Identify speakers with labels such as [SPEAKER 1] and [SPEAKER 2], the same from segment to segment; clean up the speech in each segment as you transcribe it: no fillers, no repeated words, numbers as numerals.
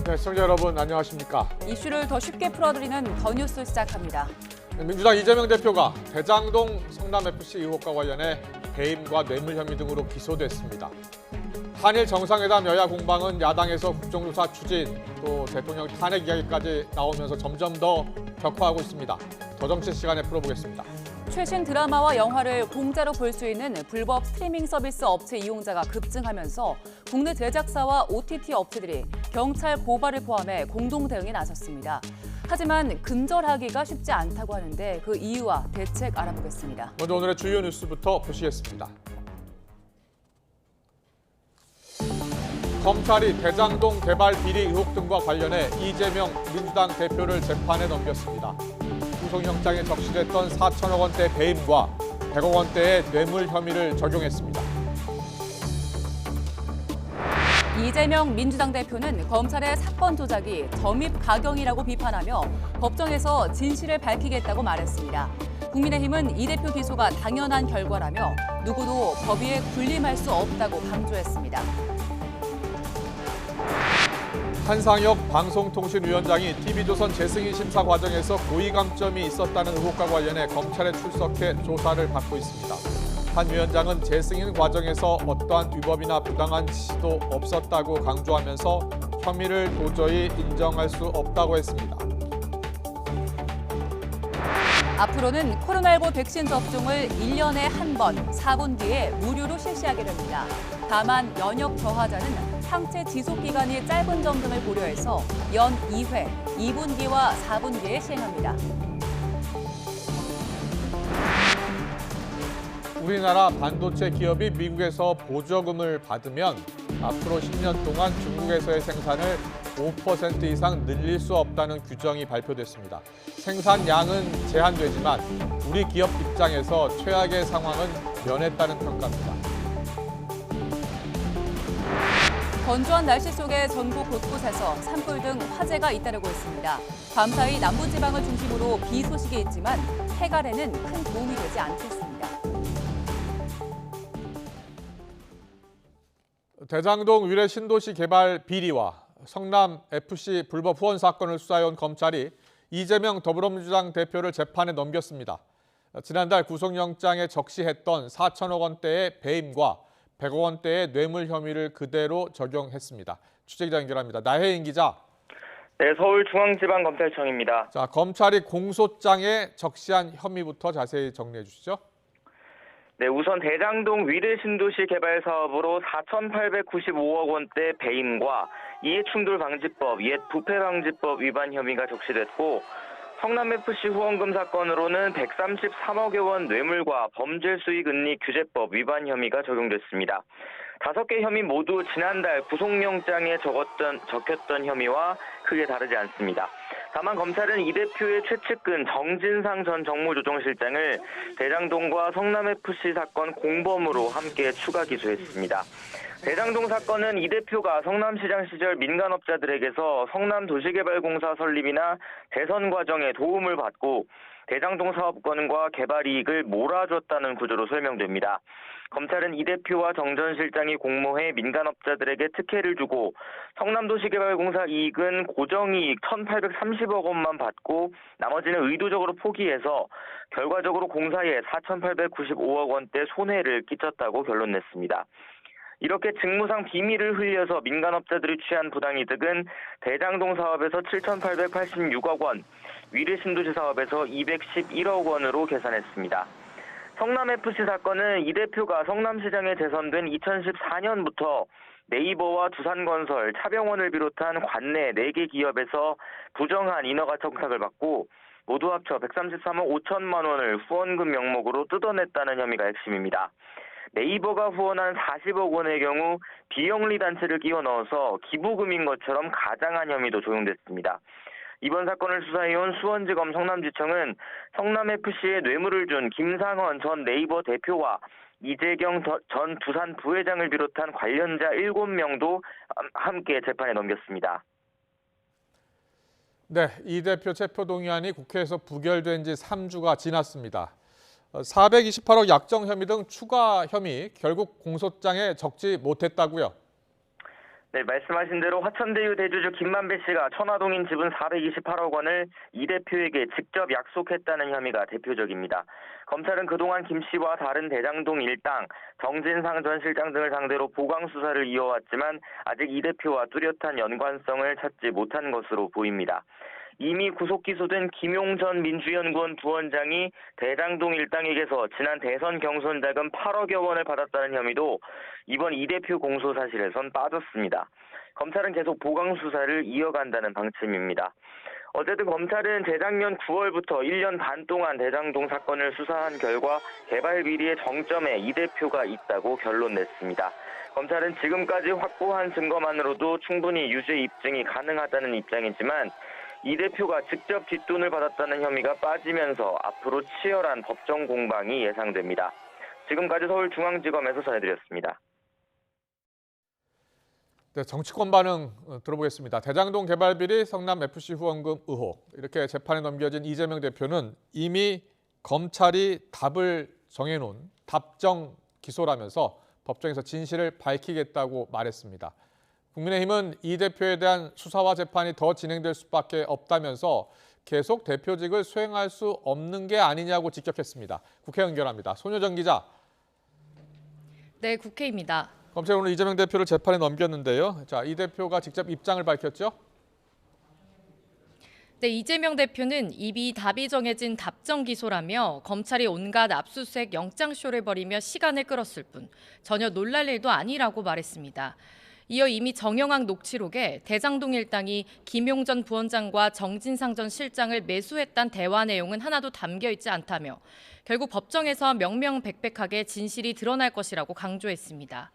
[SPEAKER 1] 네, 시청자 여러분 안녕하십니까?
[SPEAKER 2] 이슈를 더 쉽게 풀어드리는 더 뉴스 시작합니다.
[SPEAKER 1] 민주당 이재명 대표가 대장동 성남FC 의혹과 관련해 배임과 뇌물 혐의 등으로 기소됐습니다. 한일 정상회담 여야 공방은 야당에서 국정조사 추진, 또 대통령 탄핵 이야기까지 나오면서 점점 더 격화하고 있습니다. 더 정치 시간에 풀어보겠습니다.
[SPEAKER 2] 최신 드라마와 영화를 공짜로 볼 수 있는 불법 스트리밍 서비스 업체 이용자가 급증하면서 국내 제작사와 OTT 업체들이 경찰 고발을 포함해 공동 대응에 나섰습니다. 하지만 근절하기가 쉽지 않다고 하는데 그 이유와 대책 알아보겠습니다.
[SPEAKER 1] 먼저 오늘의 주요 뉴스부터 보시겠습니다. 검찰이 대장동 개발 비리 의혹 등과 관련해 이재명 민주당 대표를 재판에 넘겼습니다. 구속영장에 적시됐던 4천억 원대 배임과 100억 원대의 뇌물 혐의를 적용했습니다.
[SPEAKER 2] 이재명 민주당 대표는 검찰의 사건 조작이 점입 가경이라고 비판하며 법정에서 진실을 밝히겠다고 말했습니다. 국민의힘은 이 대표 기소가 당연한 결과라며 누구도 법 위에 군림할 수 없다고 강조했습니다.
[SPEAKER 1] 한상혁 방송통신위원장이 TV조선 재승인 심사 과정에서 고의 감점이 있었다는 의혹과 관련해 검찰에 출석해 조사를 받고 있습니다. 한 위원장은 재승인 과정에서 어떠한 위법이나 부당한 지시도 없었다고 강조하면서 혐의를 도저히 인정할 수 없다고 했습니다.
[SPEAKER 2] 앞으로는 코로나19 백신 접종을 1년에 한 번 4분기에 무료로 실시하게 됩니다. 다만 면역 저하자는 항체 지속 기간이 짧은 점 등을 고려해서 연 2회, 2분기와 4분기에 시행합니다.
[SPEAKER 1] 우리나라 반도체 기업이 미국에서 보조금을 받으면 앞으로 10년 동안 중국에서의 생산을 5% 이상 늘릴 수 없다는 규정이 발표됐습니다. 생산량은 제한되지만 우리 기업 입장에서 최악의 상황은 면했다는 평가입니다.
[SPEAKER 2] 건조한 날씨 속에 전국 곳곳에서 산불 등 화재가 잇따르고 있습니다. 밤사이 남부지방을 중심으로 비 소식이 있지만 해갈에는 큰 도움이 되지 않겠습니다.
[SPEAKER 1] 대장동 위례 신도시 개발 비리와 성남FC 불법 후원 사건을 수사해온 검찰이 이재명 더불어민주당 대표를 재판에 넘겼습니다. 지난달 구속영장에 적시했던 4천억 원대의 배임과 100억 원대의 뇌물 혐의를 그대로 적용했습니다. 취재기자 연결합니다. 나혜인 기자.
[SPEAKER 3] 네, 서울중앙지방검찰청입니다.
[SPEAKER 1] 자, 검찰이 공소장에 적시한 혐의부터 자세히 정리해 주시죠.
[SPEAKER 3] 네, 우선 대장동 위례 신도시 개발 사업으로 4,895억 원대 배임과 이해충돌방지법, 옛 부패방지법 위반 혐의가 적시됐고 성남FC 후원금 사건으로는 133억여 원 뇌물과 범죄수익은닉규제법 위반 혐의가 적용됐습니다. 5개 혐의 모두 지난달 구속영장에 적혔던 혐의와 크게 다르지 않습니다. 다만 검찰은 이 대표의 최측근 정진상 전 정무조정실장을 대장동과 성남FC 사건 공범으로 함께 추가 기소했습니다. 대장동 사건은 이 대표가 성남시장 시절 민간업자들에게서 성남도시개발공사 설립이나 재선 과정에 도움을 받고 대장동 사업권과 개발 이익을 몰아줬다는 구조로 설명됩니다. 검찰은 이 대표와 정 전 실장이 공모해 민간업자들에게 특혜를 주고 성남도시개발공사 이익은 고정이익 1,830억 원만 받고 나머지는 의도적으로 포기해서 결과적으로 공사에 4,895억 원대 손해를 끼쳤다고 결론냈습니다. 이렇게 직무상 비밀을 흘려서 민간업자들이 취한 부당이득은 대장동 사업에서 7,886억 원, 위례 신도시 사업에서 211억 원으로 계산했습니다. 성남FC 사건은 이 대표가 성남시장에 재선된 2014년부터 네이버와 두산건설, 차병원을 비롯한 관내 4개 기업에서 부정한 인허가 청탁을 받고 모두 합쳐 133억 5천만 원을 후원금 명목으로 뜯어냈다는 혐의가 핵심입니다. 네이버가 후원한 40억 원의 경우 비영리 단체를 끼워 넣어서 기부금인 것처럼 가장한 혐의도 적용됐습니다. 이번 사건을 수사해온 수원지검 성남지청은 성남FC에 뇌물을 준 김상헌 전 네이버 대표와 이재경 전 두산 부회장을 비롯한 관련자 7명도 함께 재판에 넘겼습니다.
[SPEAKER 1] 네, 이 대표 체포동의안이 국회에서 부결된 지 3주가 지났습니다. 428억 약정 혐의 등 추가 혐의 결국 공소장에 적지 못했다고요?
[SPEAKER 3] 네, 말씀하신 대로 화천대유 대주주 김만배 씨가 천화동인 지분 428억 원을 이 대표에게 직접 약속했다는 혐의가 대표적입니다. 검찰은 그동안 김 씨와 다른 대장동 일당, 정진상 전 실장 등을 상대로 보강 수사를 이어왔지만 아직 이 대표와 뚜렷한 연관성을 찾지 못한 것으로 보입니다. 이미 구속 기소된 김용전 민주연구원 부원장이 대장동 일당에게서 지난 대선 경선 자금 8억여 원을 받았다는 혐의도 이번 이 대표 공소 사실에선 빠졌습니다. 검찰은 계속 보강 수사를 이어간다는 방침입니다. 어쨌든 검찰은 재작년 9월부터 1년 반 동안 대장동 사건을 수사한 결과 개발 비리의 정점에 이 대표가 있다고 결론 냈습니다. 검찰은 지금까지 확보한 증거만으로도 충분히 유죄 입증이 가능하다는 입장이지만 이 대표가 직접 뒷돈을 받았다는 혐의가 빠지면서 앞으로 치열한 법정 공방이 예상됩니다. 지금까지 서울중앙지검에서 전해드렸습니다.
[SPEAKER 1] 네, 정치권 반응 들어보겠습니다. 대장동 개발 비리, 성남 FC 후원금 의혹 이렇게 재판에 넘겨진 이재명 대표는 이미 검찰이 답을 정해놓은 답정 기소라면서 법정에서 진실을 밝히겠다고 말했습니다. 국민의힘은 이 대표에 대한 수사와 재판이 더 진행될 수밖에 없다면서 계속 대표직을 수행할 수 없는 게 아니냐고 직격했습니다. 국회 연결합니다. 손효정 기자.
[SPEAKER 4] 네, 국회입니다.
[SPEAKER 1] 검찰이 오늘 이재명 대표를 재판에 넘겼는데요. 자, 이 대표가 직접 입장을 밝혔죠?
[SPEAKER 4] 네, 이재명 대표는 이미 답이 정해진 답정 기소라며 검찰이 온갖 압수수색 영장쇼를 벌이며 시간을 끌었을 뿐 전혀 놀랄 일도 아니라고 말했습니다. 이어 이미 정영학 녹취록에 대장동 일당이 김용전 부원장과 정진상 전 실장을 매수했다는 대화 내용은 하나도 담겨 있지 않다며 결국 법정에서 명명백백하게 진실이 드러날 것이라고 강조했습니다.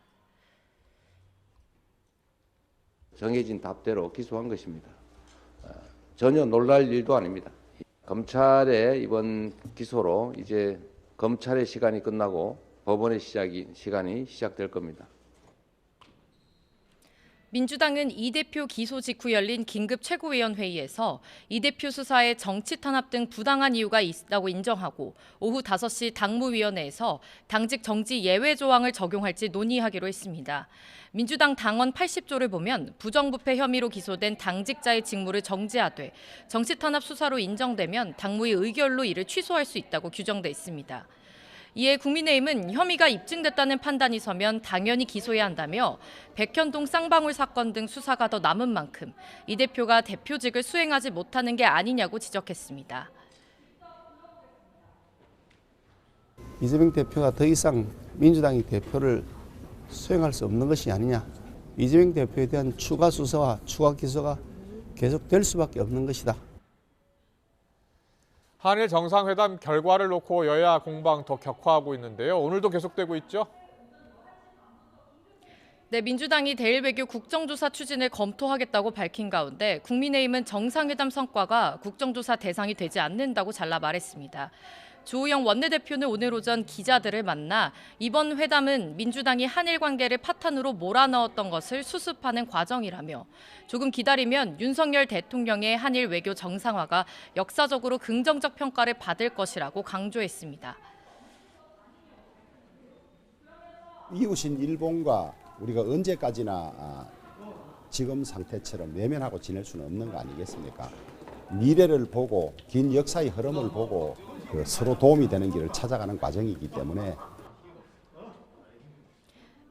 [SPEAKER 5] 정해진 답대로 기소한 것입니다. 전혀 놀랄 일도 아닙니다. 검찰의 이번 기소로 이제 검찰의 시간이 끝나고 법원의 시간이 시작될 겁니다.
[SPEAKER 4] 민주당은 이 대표 기소 직후 열린 긴급 최고위원회의에서 이 대표 수사에 정치 탄압 등 부당한 이유가 있다고 인정하고 오후 5시 당무위원회에서 당직 정지 예외 조항을 적용할지 논의하기로 했습니다. 민주당 당원 80조를 보면 부정부패 혐의로 기소된 당직자의 직무를 정지하되 정치 탄압 수사로 인정되면 당무의 의결로 이를 취소할 수 있다고 규정돼 있습니다. 이에 국민의힘은 혐의가 입증됐다는 판단이 서면 당연히 기소해야 한다며 백현동 쌍방울 사건 등 수사가 더 남은 만큼 이 대표가 대표직을 수행하지 못하는 게 아니냐고 지적했습니다.
[SPEAKER 6] 이재명 대표가 더 이상 민주당이 대표를 수행할 수 없는 것이 아니냐. 이재명 대표에 대한 추가 수사와 추가 기소가 계속될 수밖에 없는 것이다.
[SPEAKER 1] 한일 정상회담 결과를 놓고 여야 공방 더 격화하고 있는데요. 오늘도 계속되고 있죠?
[SPEAKER 4] 네, 민주당이 대일 외교 국정조사 추진을 검토하겠다고 밝힌 가운데 국민의힘은 정상회담 성과가 국정조사 대상이 되지 않는다고 잘라 말했습니다. 주호영 원내대표는 오늘 오전 기자들을 만나 이번 회담은 민주당이 한일 관계를 파탄으로 몰아넣었던 것을 수습하는 과정이라며 조금 기다리면 윤석열 대통령의 한일 외교 정상화가 역사적으로 긍정적 평가를 받을 것이라고 강조했습니다.
[SPEAKER 7] 이웃인 일본과 우리가 언제까지나 지금 상태처럼 외면하고 지낼 수는 없는 거 아니겠습니까? 미래를 보고 긴 역사의 흐름을 보고 서로 도움이 되는 길을 찾아가는 과정이기 때문에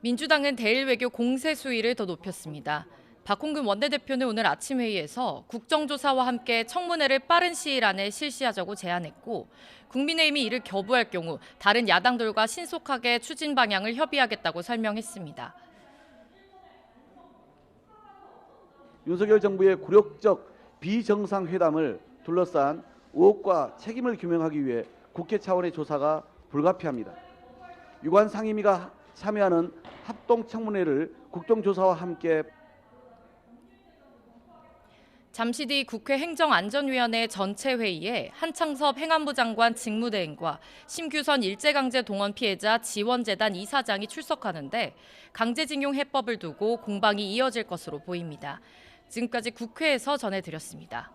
[SPEAKER 4] 민주당은 대일 외교 공세 수위를 더 높였습니다. 박홍근 원내대표는 오늘 아침 회의에서 국정조사와 함께 청문회를 빠른 시일 안에 실시하자고 제안했고 국민의힘이 이를 거부할 경우 다른 야당들과 신속하게 추진 방향을 협의하겠다고 설명했습니다.
[SPEAKER 8] 윤석열 정부의 굴욕적 비정상회담을 둘러싼 의혹과 책임을 규명하기 위해 국회 차원의 조사가 불가피합니다. 유관 상임위가 참여하는 합동청문회를 국정조사와 함께
[SPEAKER 4] 잠시 뒤 국회 행정안전위원회 전체 회의에 한창섭 행안부 장관 직무대행과 심규선 일제강제 동원 피해자 지원재단 이사장이 출석하는데 강제징용 해법을 두고 공방이 이어질 것으로 보입니다. 지금까지 국회에서 전해드렸습니다.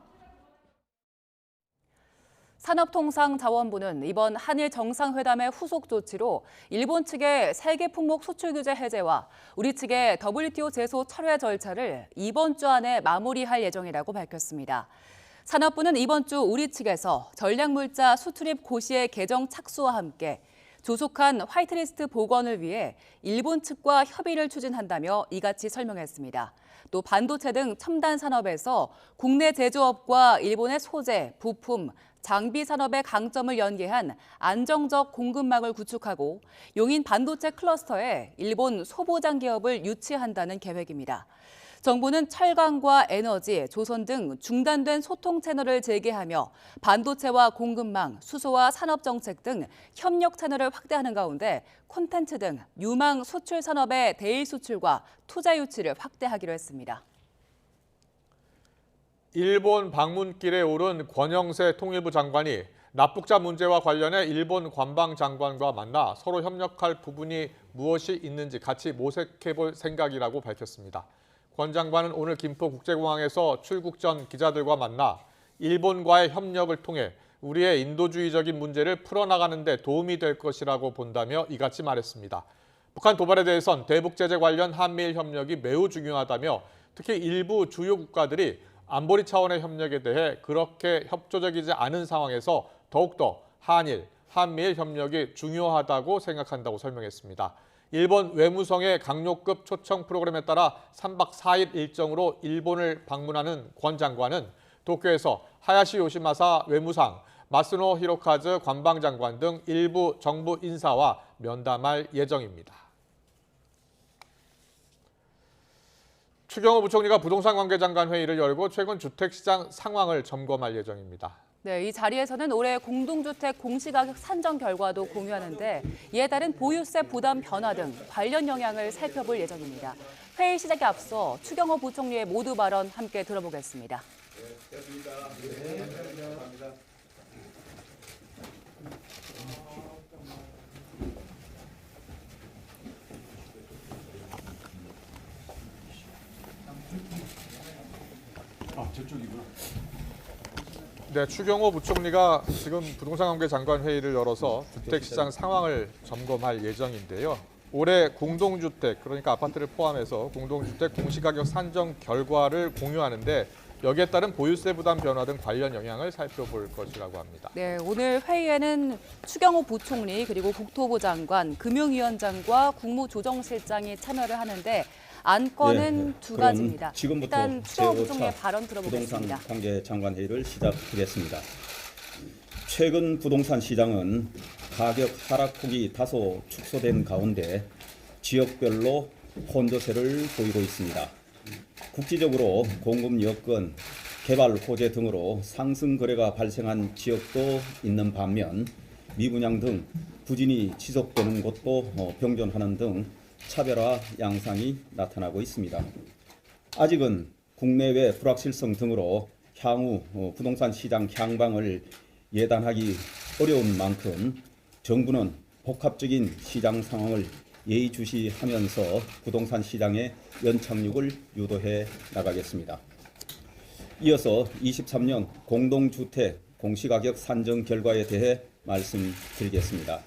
[SPEAKER 2] 산업통상자원부는 이번 한일 정상회담의 후속 조치로 일본 측의 세계 품목 수출 규제 해제와 우리 측의 WTO 제소 철회 절차를 이번 주 안에 마무리할 예정이라고 밝혔습니다. 산업부는 이번 주 우리 측에서 전략물자 수출입 고시의 개정 착수와 함께 조속한 화이트리스트 복원을 위해 일본 측과 협의를 추진한다며 이같이 설명했습니다. 또 반도체 등 첨단 산업에서 국내 제조업과 일본의 소재, 부품, 장비 산업의 강점을 연계한 안정적 공급망을 구축하고 용인 반도체 클러스터에 일본 소보장 기업을 유치한다는 계획입니다. 정부는 철강과 에너지, 조선 등 중단된 소통 채널을 재개하며 반도체와 공급망, 수소와 산업정책 등 협력 채널을 확대하는 가운데 콘텐츠 등 유망 수출 산업의 대일 수출과 투자 유치를 확대하기로 했습니다.
[SPEAKER 1] 일본 방문길에 오른 권영세 통일부 장관이 납북자 문제와 관련해 일본 관방장관과 만나 서로 협력할 부분이 무엇이 있는지 같이 모색해 볼 생각이라고 밝혔습니다. 권 장관은 오늘 김포국제공항에서 출국 전 기자들과 만나 일본과의 협력을 통해 우리의 인도주의적인 문제를 풀어나가는 데 도움이 될 것이라고 본다며 이같이 말했습니다. 북한 도발에 대해선 대북 제재 관련 한미일 협력이 매우 중요하다며 특히 일부 주요 국가들이 안보리 차원의 협력에 대해 그렇게 협조적이지 않은 상황에서 더욱더 한미일 협력이 중요하다고 생각한다고 설명했습니다. 일본 외무성의 강요급 초청 프로그램에 따라 3박 4일 일정으로 일본을 방문하는 권 장관은 도쿄에서 하야시 요시마사 외무상, 마스노 히로카즈 관방장관 등 일부 정부 인사와 면담할 예정입니다. 추경호 부총리가 부동산 관계장관 회의를 열고 최근 주택시장 상황을 점검할 예정입니다.
[SPEAKER 2] 네, 이 자리에서는 올해 공동주택 공시가격 산정 결과도 공유하는데 이에 따른 보유세 부담 변화 등 관련 영향을 살펴볼 예정입니다. 회의 시작에 앞서 추경호 부총리의 모두 발언 함께 들어보겠습니다.
[SPEAKER 1] 네, 추경호 부총리가 지금 부동산관계장관 회의를 열어서 주택시장 상황을 점검할 예정인데요. 올해 공동주택, 그러니까 아파트를 포함해서 공동주택 공시가격 산정 결과를 공유하는데 여기에 따른 보유세 부담 변화 등 관련 영향을 살펴볼 것이라고 합니다.
[SPEAKER 2] 네, 오늘 회의에는 추경호 부총리 그리고 국토부 장관, 금융위원장과 국무조정실장이 참여를 하는데 안건은 두 가지입니다.
[SPEAKER 9] 지금부터
[SPEAKER 2] 일단 추경호 부총리의
[SPEAKER 9] 제5차
[SPEAKER 2] 발언 들어보겠습니다.
[SPEAKER 9] 부동산 관계 장관 회의를 시작하겠습니다. 최근 부동산 시장은 가격 하락폭이 다소 축소된 가운데 지역별로 혼조세를 보이고 있습니다. 국지적으로 공급 여건, 개발 호재 등으로 상승 거래가 발생한 지역도 있는 반면 미분양 등 부진이 지속되는 곳도 병존하는 등 차별화 양상이 나타나고 있습니다. 아직은 국내외 불확실성 등으로 향후 부동산 시장 향방을 예단하기 어려운 만큼 정부는 복합적인 시장 상황을 예의주시하면서 부동산 시장의 연착륙을 유도해 나가겠습니다. 이어서 23년 공동주택 공시가격 산정 결과에 대해 말씀드리겠습니다.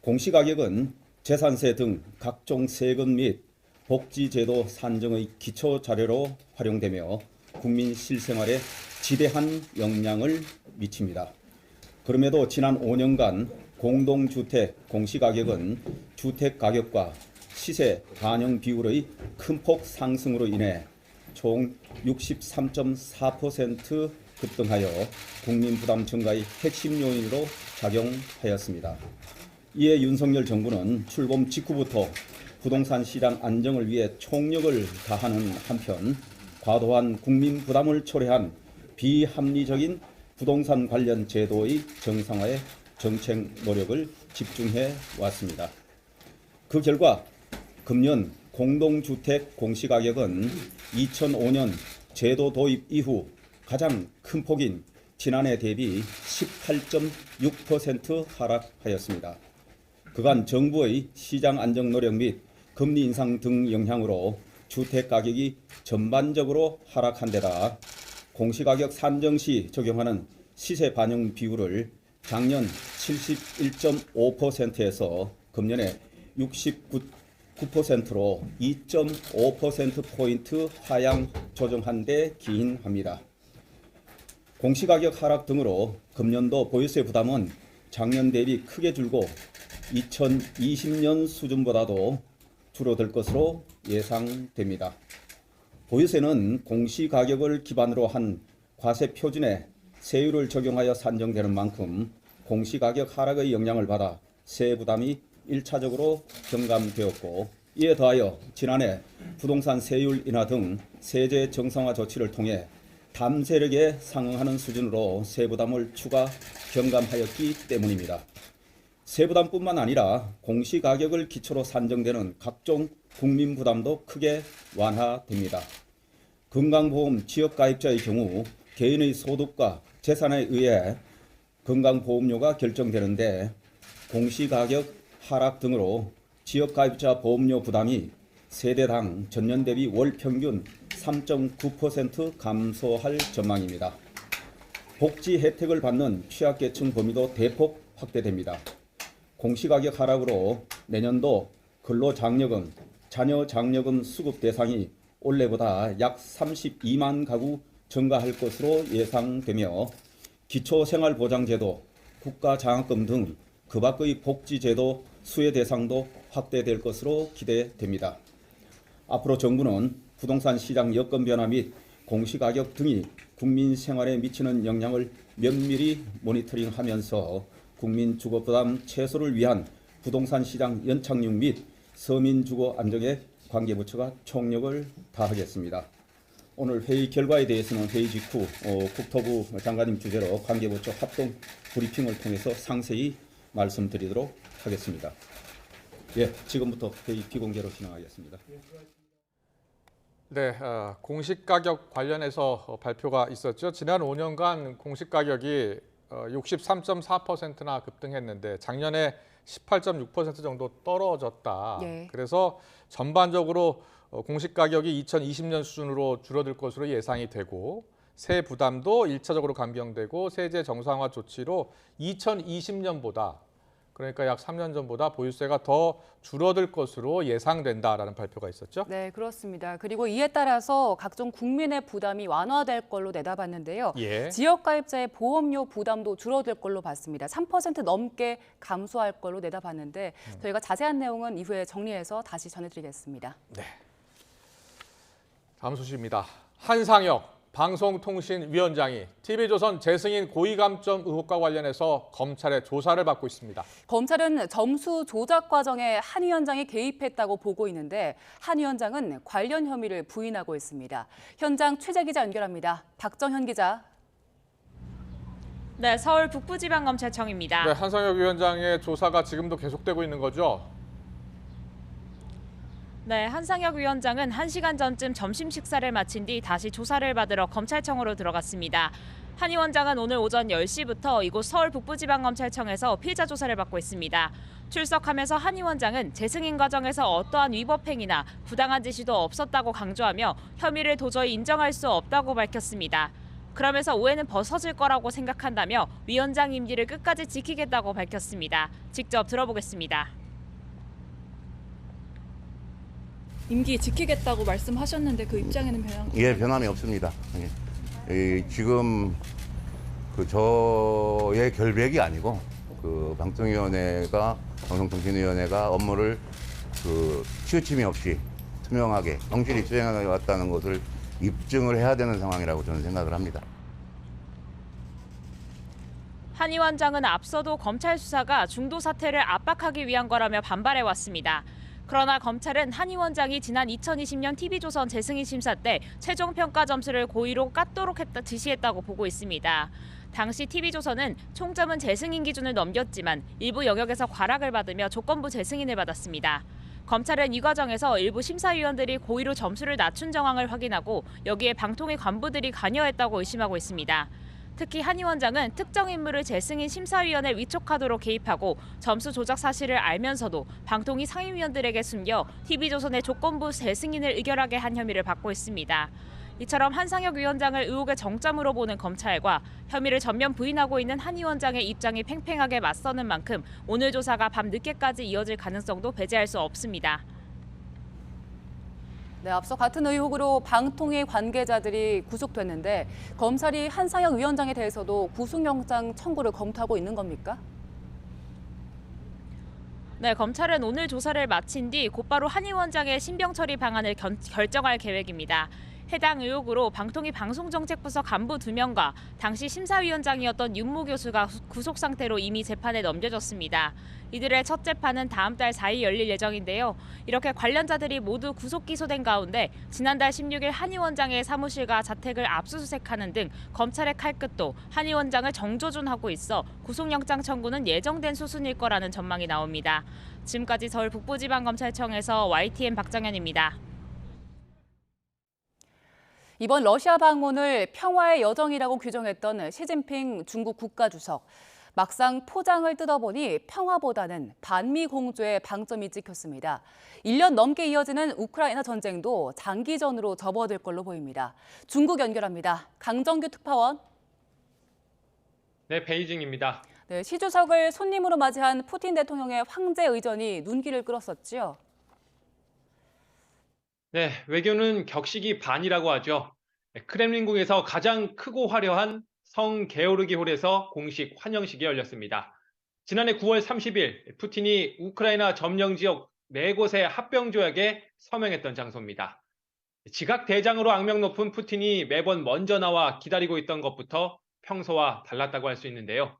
[SPEAKER 9] 공시가격은 재산세 등 각종 세금 및 복지제도 산정의 기초 자료로 활용되며 국민 실생활에 지대한 영향을 미칩니다. 그럼에도 지난 5년간 공동주택 공시가격은 주택가격과 시세 반영 비율의 큰 폭 상승으로 인해 총 63.4% 급등하여 국민 부담 증가의 핵심 요인으로 작용하였습니다. 이에 윤석열 정부는 출범 직후부터 부동산 시장 안정을 위해 총력을 다하는 한편 과도한 국민 부담을 초래한 비합리적인 부동산 관련 제도의 정상화에 정책 노력을 집중해 왔습니다. 그 결과 금년 공동주택 공시가격은 2005년 제도 도입 이후 가장 큰 폭인 지난해 대비 18.6% 하락하였습니다. 그간 정부의 시장 안정 노력 및 금리 인상 등 영향으로 주택 가격이 전반적으로 하락한 데다 공시가격 산정 시 적용하는 시세 반영 비율을 작년 71.5%에서 금년에 69%로 2.5%포인트 하향 조정한 데 기인합니다. 공시가격 하락 등으로 금년도 보유세 부담은 작년 대비 크게 줄고 2020년 수준보다도 줄어들 것으로 예상됩니다. 보유세는 공시가격을 기반으로 한 과세 표준에 세율을 적용하여 산정되는 만큼 공시가격 하락의 영향을 받아 세 부담이 1차적으로 경감되었고, 이에 더하여 지난해 부동산 세율 인하 등 세제 정상화 조치를 통해 담세력에 상응하는 수준으로 세부담을 추가 경감하였기 때문입니다. 세부담뿐만 아니라 공시가격을 기초로 산정되는 각종 국민부담도 크게 완화됩니다. 건강보험 지역가입자의 경우 개인의 소득과 재산에 의해 건강보험료가 결정되는데, 공시가격 하락 등으로 지역가입자 보험료 부담이 세대당 전년 대비 월 평균 3.9% 감소할 전망입니다. 복지 혜택을 받는 취약계층 범위도 대폭 확대됩니다. 공시가격 하락으로 내년도 근로장려금, 자녀장려금 수급 대상이 올해보다 약 32만 가구 증가할 것으로 예상되며, 기초생활보장제도, 국가장학금 등 그 밖의 복지제도 수혜 대상도 확대될 것으로 기대됩니다. 앞으로 정부는 부동산 시장 여건 변화 및 공시가격 등이 국민 생활에 미치는 영향을 면밀히 모니터링하면서 국민 주거 부담 최소를 위한 부동산 시장 연착륙 및 서민 주거 안정에 관계부처가 총력을 다하겠습니다. 오늘 회의 결과에 대해서는 회의 직후 국토부 장관님 주재로 관계부처 합동 브리핑을 통해서 상세히 말씀드리도록 하겠습니다. 예, 지금부터 회의 비공개로 진행하겠습니다.
[SPEAKER 1] 네, 공시가격 관련해서 발표가 있었죠. 지난 5년간 공시가격이 63.4%나 급등했는데 작년에 18.6% 정도 떨어졌다.
[SPEAKER 2] 예.
[SPEAKER 1] 그래서 전반적으로 공시가격이 2020년 수준으로 줄어들 것으로 예상이 되고, 세 부담도 1차적으로 감경되고, 세제 정상화 조치로 2020년보다, 그러니까 약 3년 전보다 보유세가 더 줄어들 것으로 예상된다라는 발표가 있었죠.
[SPEAKER 2] 네, 그렇습니다. 그리고 이에 따라서 각종 국민의 부담이 완화될 걸로 내다봤는데요.
[SPEAKER 1] 예.
[SPEAKER 2] 지역가입자의 보험료 부담도 줄어들 걸로 봤습니다. 3% 넘게 감소할 걸로 내다봤는데 저희가 자세한 내용은 이후에 정리해서 다시 전해드리겠습니다.
[SPEAKER 1] 네. 다음 소식입니다. 한상혁 방송통신위원장이 TV조선 재승인 고위감점 의혹과 관련해서 검찰의 조사를 받고 있습니다.
[SPEAKER 2] 검찰은 점수 조작 과정에 한 위원장이 개입했다고 보고 있는데 한 위원장은 관련 혐의를 부인하고 있습니다. 현장 취재 기자 연결합니다. 박정현 기자.
[SPEAKER 10] 네, 서울 북부지방검찰청입니다.
[SPEAKER 1] 네, 한상혁 위원장의 조사가 지금도 계속되고 있는 거죠?
[SPEAKER 10] 네, 한상혁 위원장은 1시간 전쯤 점심 식사를 마친 뒤 다시 조사를 받으러 검찰청으로 들어갔습니다. 한 위원장은 오늘 오전 10시부터 이곳 서울 북부지방검찰청에서 피의자 조사를 받고 있습니다. 출석하면서 한 위원장은 재승인 과정에서 어떠한 위법 행위나 부당한 지시도 없었다고 강조하며 혐의를 도저히 인정할 수 없다고 밝혔습니다. 그러면서 오해는 벗어질 거라고 생각한다며 위원장 임기를 끝까지 지키겠다고 밝혔습니다. 직접 들어보겠습니다.
[SPEAKER 11] 임기 지키겠다고 말씀하셨는데 그 입장에는 변함?
[SPEAKER 12] 예, 변함이 없습니다. 지금 저의 결백이 아니고 방통위원회가 방송통신위원회가 업무를 치우침이 없이 투명하게 성실히 수행해 왔다는 것을 입증을 해야 되는 상황이라고 저는 생각을 합니다.
[SPEAKER 10] 한 위원장은 앞서도 검찰 수사가 중도 사태를 압박하기 위한 거라며 반발해 왔습니다. 그러나 검찰은 한 위원장이 지난 2020년 TV조선 재승인 심사 때 최종 평가 점수를 고의로 깎도록 지시했다고 보고 있습니다. 당시 TV조선은 총점은 재승인 기준을 넘겼지만 일부 영역에서 과락을 받으며 조건부 재승인을 받았습니다. 검찰은 이 과정에서 일부 심사위원들이 고의로 점수를 낮춘 정황을 확인하고 여기에 방통위 간부들이 관여했다고 의심하고 있습니다. 특히 한 위원장은 특정 인물을 재승인 심사위원회 위촉하도록 개입하고 점수 조작 사실을 알면서도 방통위 상임위원들에게 숨겨 TV조선의 조건부 재승인을 의결하게 한 혐의를 받고 있습니다. 이처럼 한상혁 위원장을 의혹의 정점으로 보는 검찰과 혐의를 전면 부인하고 있는 한 위원장의 입장이 팽팽하게 맞서는 만큼 오늘 조사가 밤 늦게까지 이어질 가능성도 배제할 수 없습니다.
[SPEAKER 2] 네, 앞서 같은 의혹으로 방통위 관계자들이 구속됐는데 검찰이 한상혁 위원장에 대해서도 구속영장 청구를 검토하고 있는 겁니까?
[SPEAKER 10] 네, 검찰은 오늘 조사를 마친 뒤 곧바로 한 위원장의 신병 처리 방안을 결정할 계획입니다. 해당 의혹으로 방통위 방송정책부서 간부 2명과 당시 심사위원장이었던 윤모 교수가 구속 상태로 이미 재판에 넘겨졌습니다. 이들의 첫 재판은 다음 달 4일 열릴 예정인데요. 이렇게 관련자들이 모두 구속 기소된 가운데 지난달 16일 한 위원장의 사무실과 자택을 압수수색하는 등 검찰의 칼끝도 한 위원장을 정조준하고 있어 구속영장 청구는 예정된 수순일 거라는 전망이 나옵니다. 지금까지 서울 북부지방검찰청에서 YTN 박정현입니다.
[SPEAKER 2] 이번 러시아 방문을 평화의 여정이라고 규정했던 시진핑 중국 국가주석. 막상 포장을 뜯어보니 평화보다는 반미 공조에 방점이 찍혔습니다. 1년 넘게 이어지는 우크라이나 전쟁도 장기전으로 접어들 걸로 보입니다. 중국 연결합니다. 강정규 특파원.
[SPEAKER 13] 네, 베이징입니다.
[SPEAKER 2] 네, 시 주석을 손님으로 맞이한 푸틴 대통령의 황제 의전이 눈길을 끌었었죠.
[SPEAKER 13] 네, 외교는 격식이 반이라고 하죠. 크렘린궁에서 가장 크고 화려한 성 게오르기 홀에서 공식 환영식이 열렸습니다. 지난해 9월 30일 푸틴이 우크라이나 점령 지역 4곳의 합병 조약에 서명했던 장소입니다. 지각 대장으로 악명 높은 푸틴이 매번 먼저 나와 기다리고 있던 것부터 평소와 달랐다고 할 수 있는데요.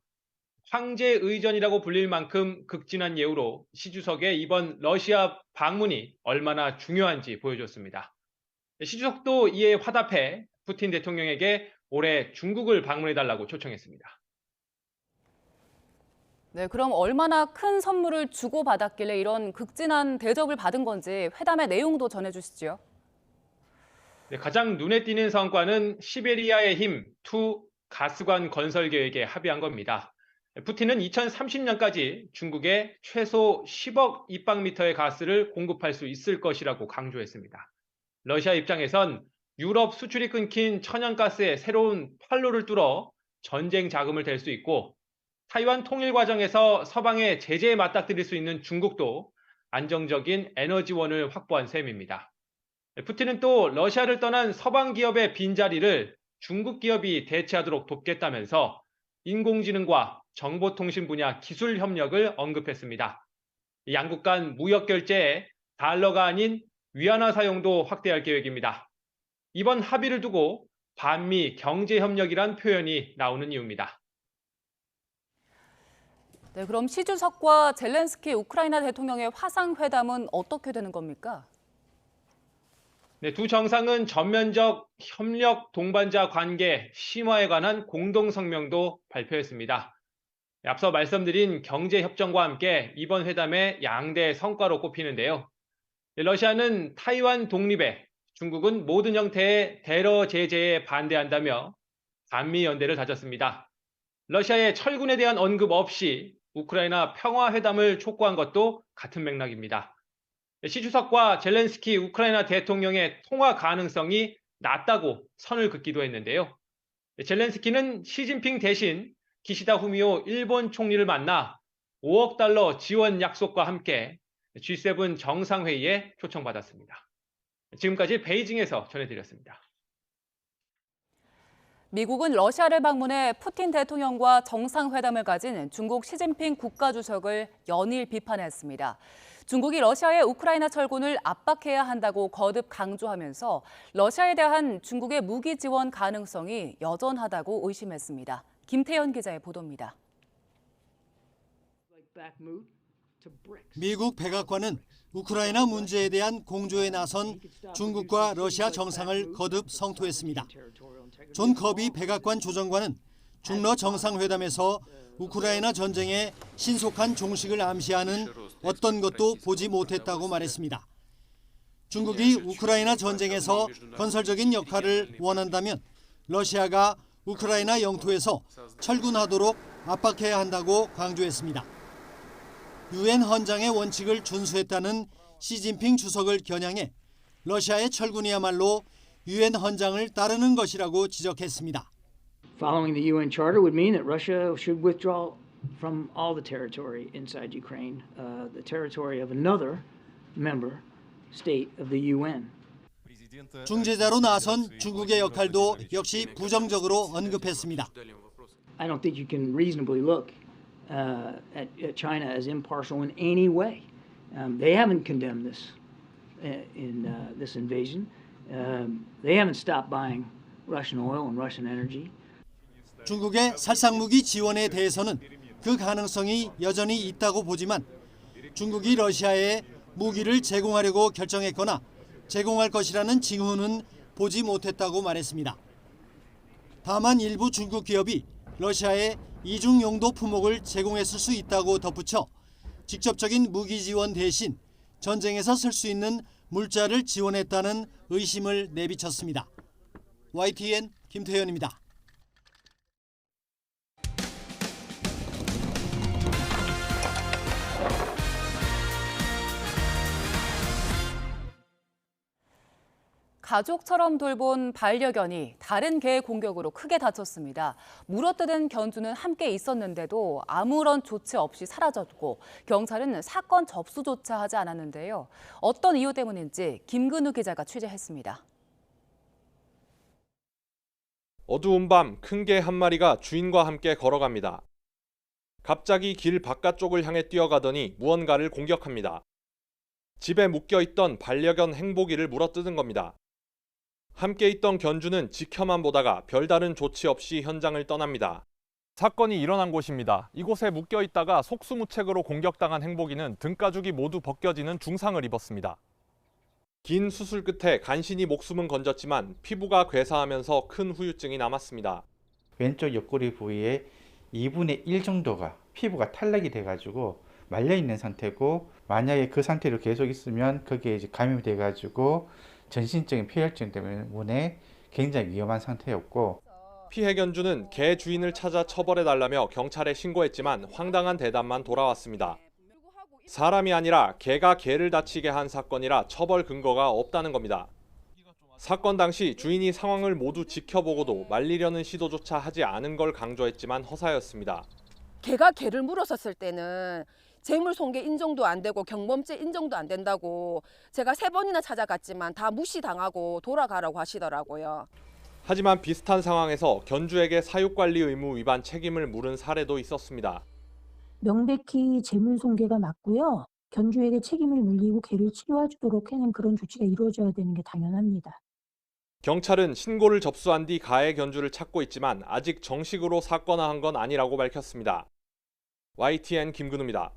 [SPEAKER 13] 황제 의전이라고 불릴 만큼 극진한 예우로 시 주석의 이번 러시아 방문이 얼마나 중요한지 보여줬습니다. 시 주석도 이에 화답해 푸틴 대통령에게 올해 중국을 방문해달라고 초청했습니다.
[SPEAKER 2] 네, 그럼 얼마나 큰 선물을 주고받았길래 이런 극진한 대접을 받은 건지 회담의 내용도 전해주시죠.
[SPEAKER 13] 네, 가장 눈에 띄는 성과는 시베리아의 힘 2 가스관 건설 계획에 합의한 겁니다. 푸틴은 2030년까지 중국에 최소 10억 입방미터의 가스를 공급할 수 있을 것이라고 강조했습니다. 러시아 입장에선 유럽 수출이 끊긴 천연가스의 새로운 활로를 뚫어 전쟁 자금을 댈 수 있고 타이완 통일 과정에서 서방의 제재에 맞닥뜨릴 수 있는 중국도 안정적인 에너지원을 확보한 셈입니다. 푸틴은 또 러시아를 떠난 서방 기업의 빈자리를 중국 기업이 대체하도록 돕겠다면서 인공지능과 정보통신 분야 기술 협력을 언급했습니다. 양국 간 무역 결제에 달러가 아닌 위안화 사용도 확대할 계획입니다. 이번 합의를 두고 반미 경제 협력이란 표현이 나오는 이유입니다.
[SPEAKER 2] 네, 그럼 시 주석과 젤렌스키 우크라이나 대통령의 화상회담은 어떻게 되는 겁니까?
[SPEAKER 13] 네, 두 정상은 전면적 협력 동반자 관계 심화에 관한 공동 성명도 발표했습니다. 앞서 말씀드린 경제 협정과 함께 이번 회담의 양대 성과로 꼽히는데요. 러시아는 타이완 독립에, 중국은 모든 형태의 대러 제재에 반대한다며 반미 연대를 다졌습니다. 러시아의 철군에 대한 언급 없이 우크라이나 평화회담을 촉구한 것도 같은 맥락입니다. 시 주석과 젤렌스키 우크라이나 대통령의 통화 가능성이 낮다고 선을 긋기도 했는데요. 젤렌스키는 시진핑 대신 기시다 후미오 일본 총리를 만나 5억 달러 지원 약속과 함께 G7 정상회의에 초청받았습니다. 지금까지 베이징에서 전해드렸습니다.
[SPEAKER 2] 미국은 러시아를 방문해 푸틴 대통령과 정상회담을 가진 중국 시진핑 국가주석을 연일 비판했습니다. 중국이 러시아의 우크라이나 철군을 압박해야 한다고 거듭 강조하면서 러시아에 대한 중국의 무기 지원 가능성이 여전하다고 의심했습니다. 김태현 기자의 보도입니다.
[SPEAKER 14] 미국 백악관은 우크라이나 문제에 대한 공조에 나선 중국과 러시아 정상을 거듭 성토했습니다. 존 커비 백악관 조정관은 중러 정상회담에서 우크라이나 전쟁의 신속한 종식을 암시하는 어떤 것도 보지 못했다고 말했습니다. 중국이 우크라이나 전쟁에서 건설적인 역할을 원한다면 러시아가 우크라이나 영토에서 철군하도록 압박해야 한다고 강조했습니다. 유엔 헌장의 원칙을 준수했다는 시진핑 주석을 겨냥해 러시아의 철군이야말로 유엔 헌장을 따르는 것이라고 지적했습니다.
[SPEAKER 15] Following the UN Charter would mean that Russia should withdraw from all the territory inside Ukraine, the territory of another member state of the UN.
[SPEAKER 14] 중재자로 나선 중국의 역할도 역시 부정적으로 언급했습니다.
[SPEAKER 15] I don't think you can reasonably look at China as impartial in any way. They haven't condemned this this invasion. They haven't stopped buying Russian oil and Russian energy.
[SPEAKER 14] 중국의 살상무기 지원에 대해서는 그 가능성이 여전히 있다고 보지만 중국이 러시아에 무기를 제공하려고 결정했거나 제공할 것이라는 징후는 보지 못했다고 말했습니다. 다만 일부 중국 기업이 러시아에 이중 용도 품목을 제공했을 수 있다고 덧붙여 직접적인 무기 지원 대신 전쟁에서 쓸 수 있는 물자를 지원했다는 의심을 내비쳤습니다. YTN 김태현입니다.
[SPEAKER 2] 가족처럼 돌본 반려견이 다른 개의 공격으로 크게 다쳤습니다. 물어뜯은 견주는 함께 있었는데도 아무런 조치 없이 사라졌고 경찰은 사건 접수조차 하지 않았는데요. 어떤 이유 때문인지 김근우 기자가 취재했습니다.
[SPEAKER 1] 어두운 밤 큰 개 한 마리가 주인과 함께 걸어갑니다. 갑자기 길 바깥쪽을 향해 뛰어가더니 무언가를 공격합니다. 집에 묶여있던 반려견 행복이를 물어뜯은 겁니다. 함께 있던 견주는 지켜만 보다가 별다른 조치 없이 현장을 떠납니다. 사건이 일어난 곳입니다. 이곳에 묶여있다가 속수무책으로 공격당한 행복이는 등가죽이 모두 벗겨지는 중상을 입었습니다. 긴 수술 끝에 간신히 목숨은 건졌지만 피부가 괴사하면서 큰 후유증이 남았습니다.
[SPEAKER 16] 왼쪽 옆구리 부위에 2분의 1 정도가 피부가 탈락이 돼가지고 말려있는 상태고, 만약에 그 상태로 계속 있으면 거기에 이제 감염이 돼가지고 전신적인 폐혈증 때문에 굉장히 위험한 상태였고,
[SPEAKER 1] 피해 견주는 개 주인을 찾아 처벌해달라며 경찰에 신고했지만 황당한 대답만 돌아왔습니다. 사람이 아니라 개가 개를 다치게 한 사건이라 처벌 근거가 없다는 겁니다. 사건 당시 주인이 상황을 모두 지켜보고도 말리려는 시도조차 하지 않은 걸 강조했지만 허사였습니다.
[SPEAKER 17] 개가 개를 물었었을 때는 재물손괴 인정도 안 되고 경범죄 인정도 안 된다고 제가 3번이나 찾아갔지만 다 무시당하고 돌아가라고 하시더라고요.
[SPEAKER 1] 하지만 비슷한 상황에서 견주에게 사육관리 의무 위반 책임을 물은 사례도 있었습니다.
[SPEAKER 18] 명백히 재물손괴가 맞고요. 견주에게 책임을 물리고 개를 치료해주도록 하는 그런 조치가 이루어져야 되는 게 당연합니다.
[SPEAKER 1] 경찰은 신고를 접수한 뒤 가해 견주를 찾고 있지만 아직 정식으로 사건화한 건 아니라고 밝혔습니다. YTN 김근우입니다.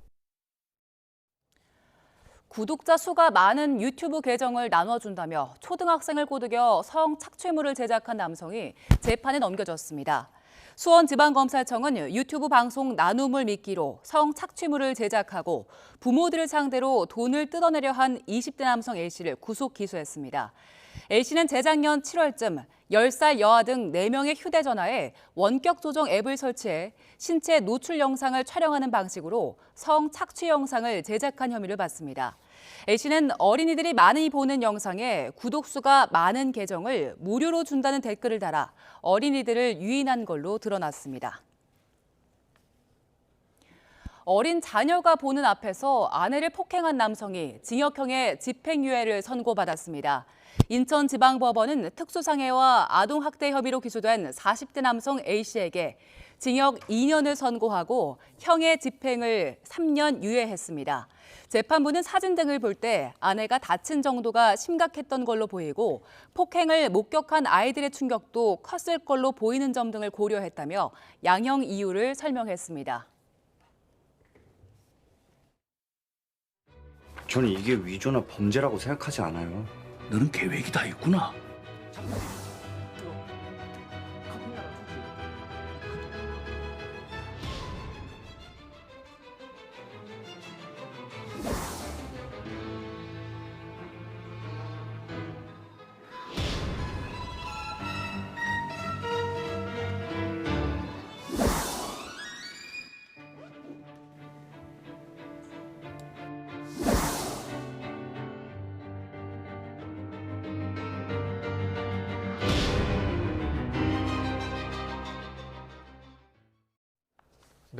[SPEAKER 2] 구독자 수가 많은 유튜브 계정을 나눠준다며 초등학생을 꼬드겨 성착취물을 제작한 남성이 재판에 넘겨졌습니다. 수원지방검찰청은 유튜브 방송 나눔을 미끼로 성착취물을 제작하고 부모들을 상대로 돈을 뜯어내려 한 20대 남성 A씨를 구속 기소했습니다. A씨는 재작년 7월쯤 10살 여아 등 4명의 휴대전화에 원격 조정 앱을 설치해 신체 노출 영상을 촬영하는 방식으로 성착취 영상을 제작한 혐의를 받습니다. A씨는 어린이들이 많이 보는 영상에 구독수가 많은 계정을 무료로 준다는 댓글을 달아 어린이들을 유인한 걸로 드러났습니다. 어린 자녀가 보는 앞에서 아내를 폭행한 남성이 징역형의 집행유예를 선고받았습니다. 인천지방법원은 특수상해와 아동학대 혐의로 기소된 40대 남성 A씨에게 징역 2년을 선고하고 형의 집행을 3년 유예했습니다. 재판부는 사진 등을 볼 때 아내가 다친 정도가 심각했던 걸로 보이고 폭행을 목격한 아이들의 충격도 컸을 걸로 보이는 점 등을 고려했다며 양형 이유를 설명했습니다.
[SPEAKER 19] 저는 이게 위조나 범죄라고 생각하지 않아요. 너는 계획이 다 있구나.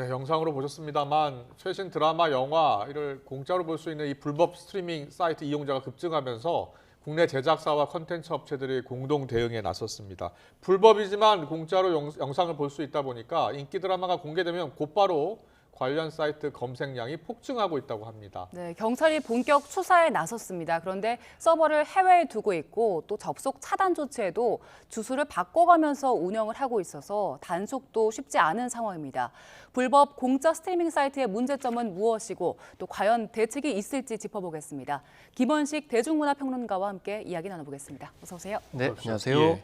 [SPEAKER 1] 네, 영상으로 보셨습니다만 최신 드라마, 영화를 공짜로 볼 수 있는 이 불법 스트리밍 사이트 이용자가 급증하면서 국내 제작사와 컨텐츠 업체들이 공동 대응에 나섰습니다. 불법이지만 공짜로 영상을 볼 수 있다 보니까 인기 드라마가 공개되면 곧바로 관련 사이트 검색량이 폭증하고 있다고 합니다.
[SPEAKER 2] 네, 경찰이 본격 수사에 나섰습니다. 그런데 서버를 해외에 두고 있고 또 접속 차단 조치에도 주소를 바꿔가면서 운영을 하고 있어서 단속도 쉽지 않은 상황입니다. 불법 공짜 스트리밍 사이트의 문제점은 무엇이고 또 과연 대책이 있을지 짚어보겠습니다. 김원식 대중문화평론가와 함께 이야기 나눠보겠습니다. 어서 오세요.
[SPEAKER 20] 네, 안녕하세요.
[SPEAKER 1] 예.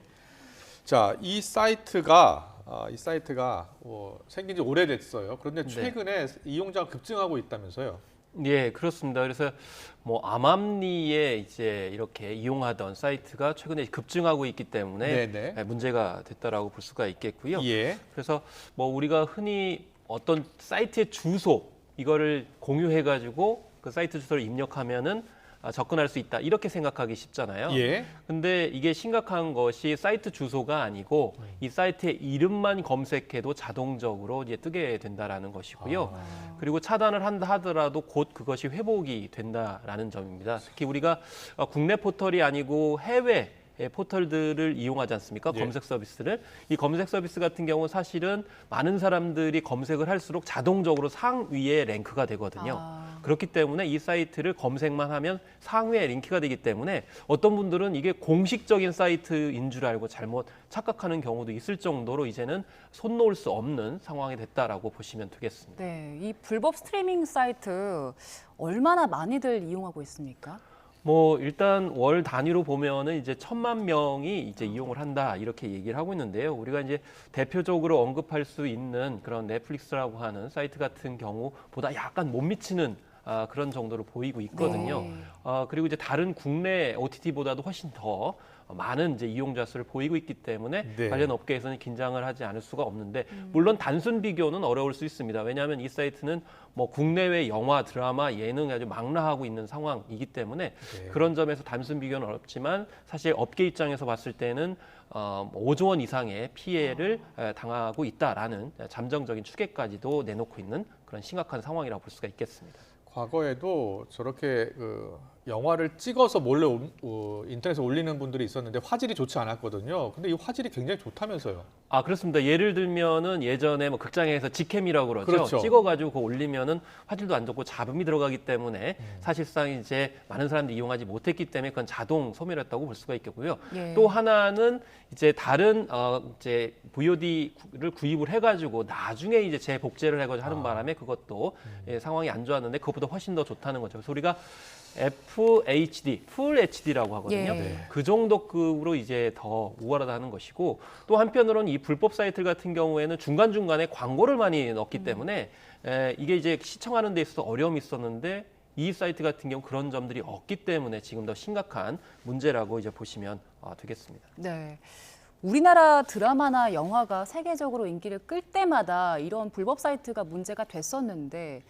[SPEAKER 1] 자, 이 사이트가 생긴 지 오래됐어요. 그런데 최근에 이용자가 급증하고 있다면서요?
[SPEAKER 20] 예, 그렇습니다. 그래서 뭐 암암리에 이제 이렇게 이용하던 사이트가 최근에 급증하고 있기 때문에
[SPEAKER 1] 네네.
[SPEAKER 20] 문제가 됐다라고 볼 수가 있겠고요.
[SPEAKER 1] 예.
[SPEAKER 20] 그래서 뭐 우리가 흔히 어떤 사이트의 주소 이거를 공유해가지고 그 사이트 주소를 입력하면은 접근할 수 있다 이렇게 생각하기 쉽잖아요.
[SPEAKER 1] 예.
[SPEAKER 20] 근데 이게 심각한 것이 사이트 주소가 아니고 이 사이트의 이름만 검색해도 자동적으로 이제 뜨게 된다라는 것이고요. 그리고 차단을 한다 하더라도 곧 그것이 회복이 된다라는 점입니다. 특히 우리가 국내 포털이 아니고 해외 포털들을 이용하지 않습니까?
[SPEAKER 1] 예.
[SPEAKER 20] 검색 서비스를. 이 검색 서비스 같은 경우는 사실은 많은 사람들이 검색을 할수록 자동적으로 상위에 랭크가 되거든요. 그렇기 때문에 이 사이트를 검색만 하면 상위에 링크가 되기 때문에 어떤 분들은 이게 공식적인 사이트인 줄 알고 잘못 착각하는 경우도 있을 정도로 이제는 손 놓을 수 없는 상황이 됐다라고 보시면 되겠습니다.
[SPEAKER 2] 네, 이 불법 스트리밍 사이트 얼마나 많이들 이용하고 있습니까?
[SPEAKER 20] 뭐 일단 월 단위로 보면은 이제 1,000만 명이 이제 이용을 한다 이렇게 얘기를 하고 있는데요. 우리가 이제 대표적으로 언급할 수 있는 그런 넷플릭스라고 하는 사이트 같은 경우보다 약간 못 미치는 그런 정도로 보이고 있거든요.
[SPEAKER 2] 네.
[SPEAKER 20] 그리고 이제 다른 국내 OTT보다도 훨씬 더 많은 이제 이용자 수를 보이고 있기 때문에
[SPEAKER 1] 네.
[SPEAKER 20] 관련 업계에서는 긴장을 하지 않을 수가 없는데 물론 단순 비교는 어려울 수 있습니다. 왜냐하면 이 사이트는 뭐 국내외 영화, 드라마, 예능이 아주 망라하고 있는 상황이기 때문에 그런 점에서 단순 비교는 어렵지만 사실 업계 입장에서 봤을 때는 5조 원 이상의 피해를 당하고 있다라는 잠정적인 추계까지도 내놓고 있는 그런 심각한 상황이라고 볼 수가 있겠습니다.
[SPEAKER 1] 과거에도 저렇게 영화를 찍어서 몰래 인터넷에 올리는 분들이 있었는데 화질이 좋지 않았거든요. 근데 이 화질이 굉장히 좋다면서요.
[SPEAKER 20] 그렇습니다. 예를 들면은 예전에 뭐 극장에서 직캠이라고 그러죠.
[SPEAKER 1] 그렇죠.
[SPEAKER 20] 찍어가지고 그거 올리면은 화질도 안 좋고 잡음이 들어가기 때문에 사실상 이제 많은 사람들이 이용하지 못했기 때문에 그건 자동 소멸했다고 볼 수가 있겠고요.
[SPEAKER 2] 예.
[SPEAKER 20] 또 하나는 이제 다른 이제 VOD를 구입을 해가지고 나중에 이제 재복제를 해가지고 하는 바람에 그것도 상황이 안 좋았는데 그것보다 훨씬 더 좋다는 거죠. 그래서 우리가 FHD, Full HD라고 하거든요.
[SPEAKER 2] 예.
[SPEAKER 20] 그 정도 급으로 이제 더 우월하다는 것이고 또 한편으로는 이 불법 사이트 같은 경우에는 중간중간에 광고를 많이 넣기 때문에 이게 이제 시청하는 데 있어서 어려움이 있었는데 이 사이트 같은 경우 그런 점들이 없기 때문에 지금 더 심각한 문제라고 이제 보시면 되겠습니다.
[SPEAKER 2] 네. 우리나라 드라마나 영화가 세계적으로 인기를 끌 때마다 이런 불법 사이트가 문제가 됐었는데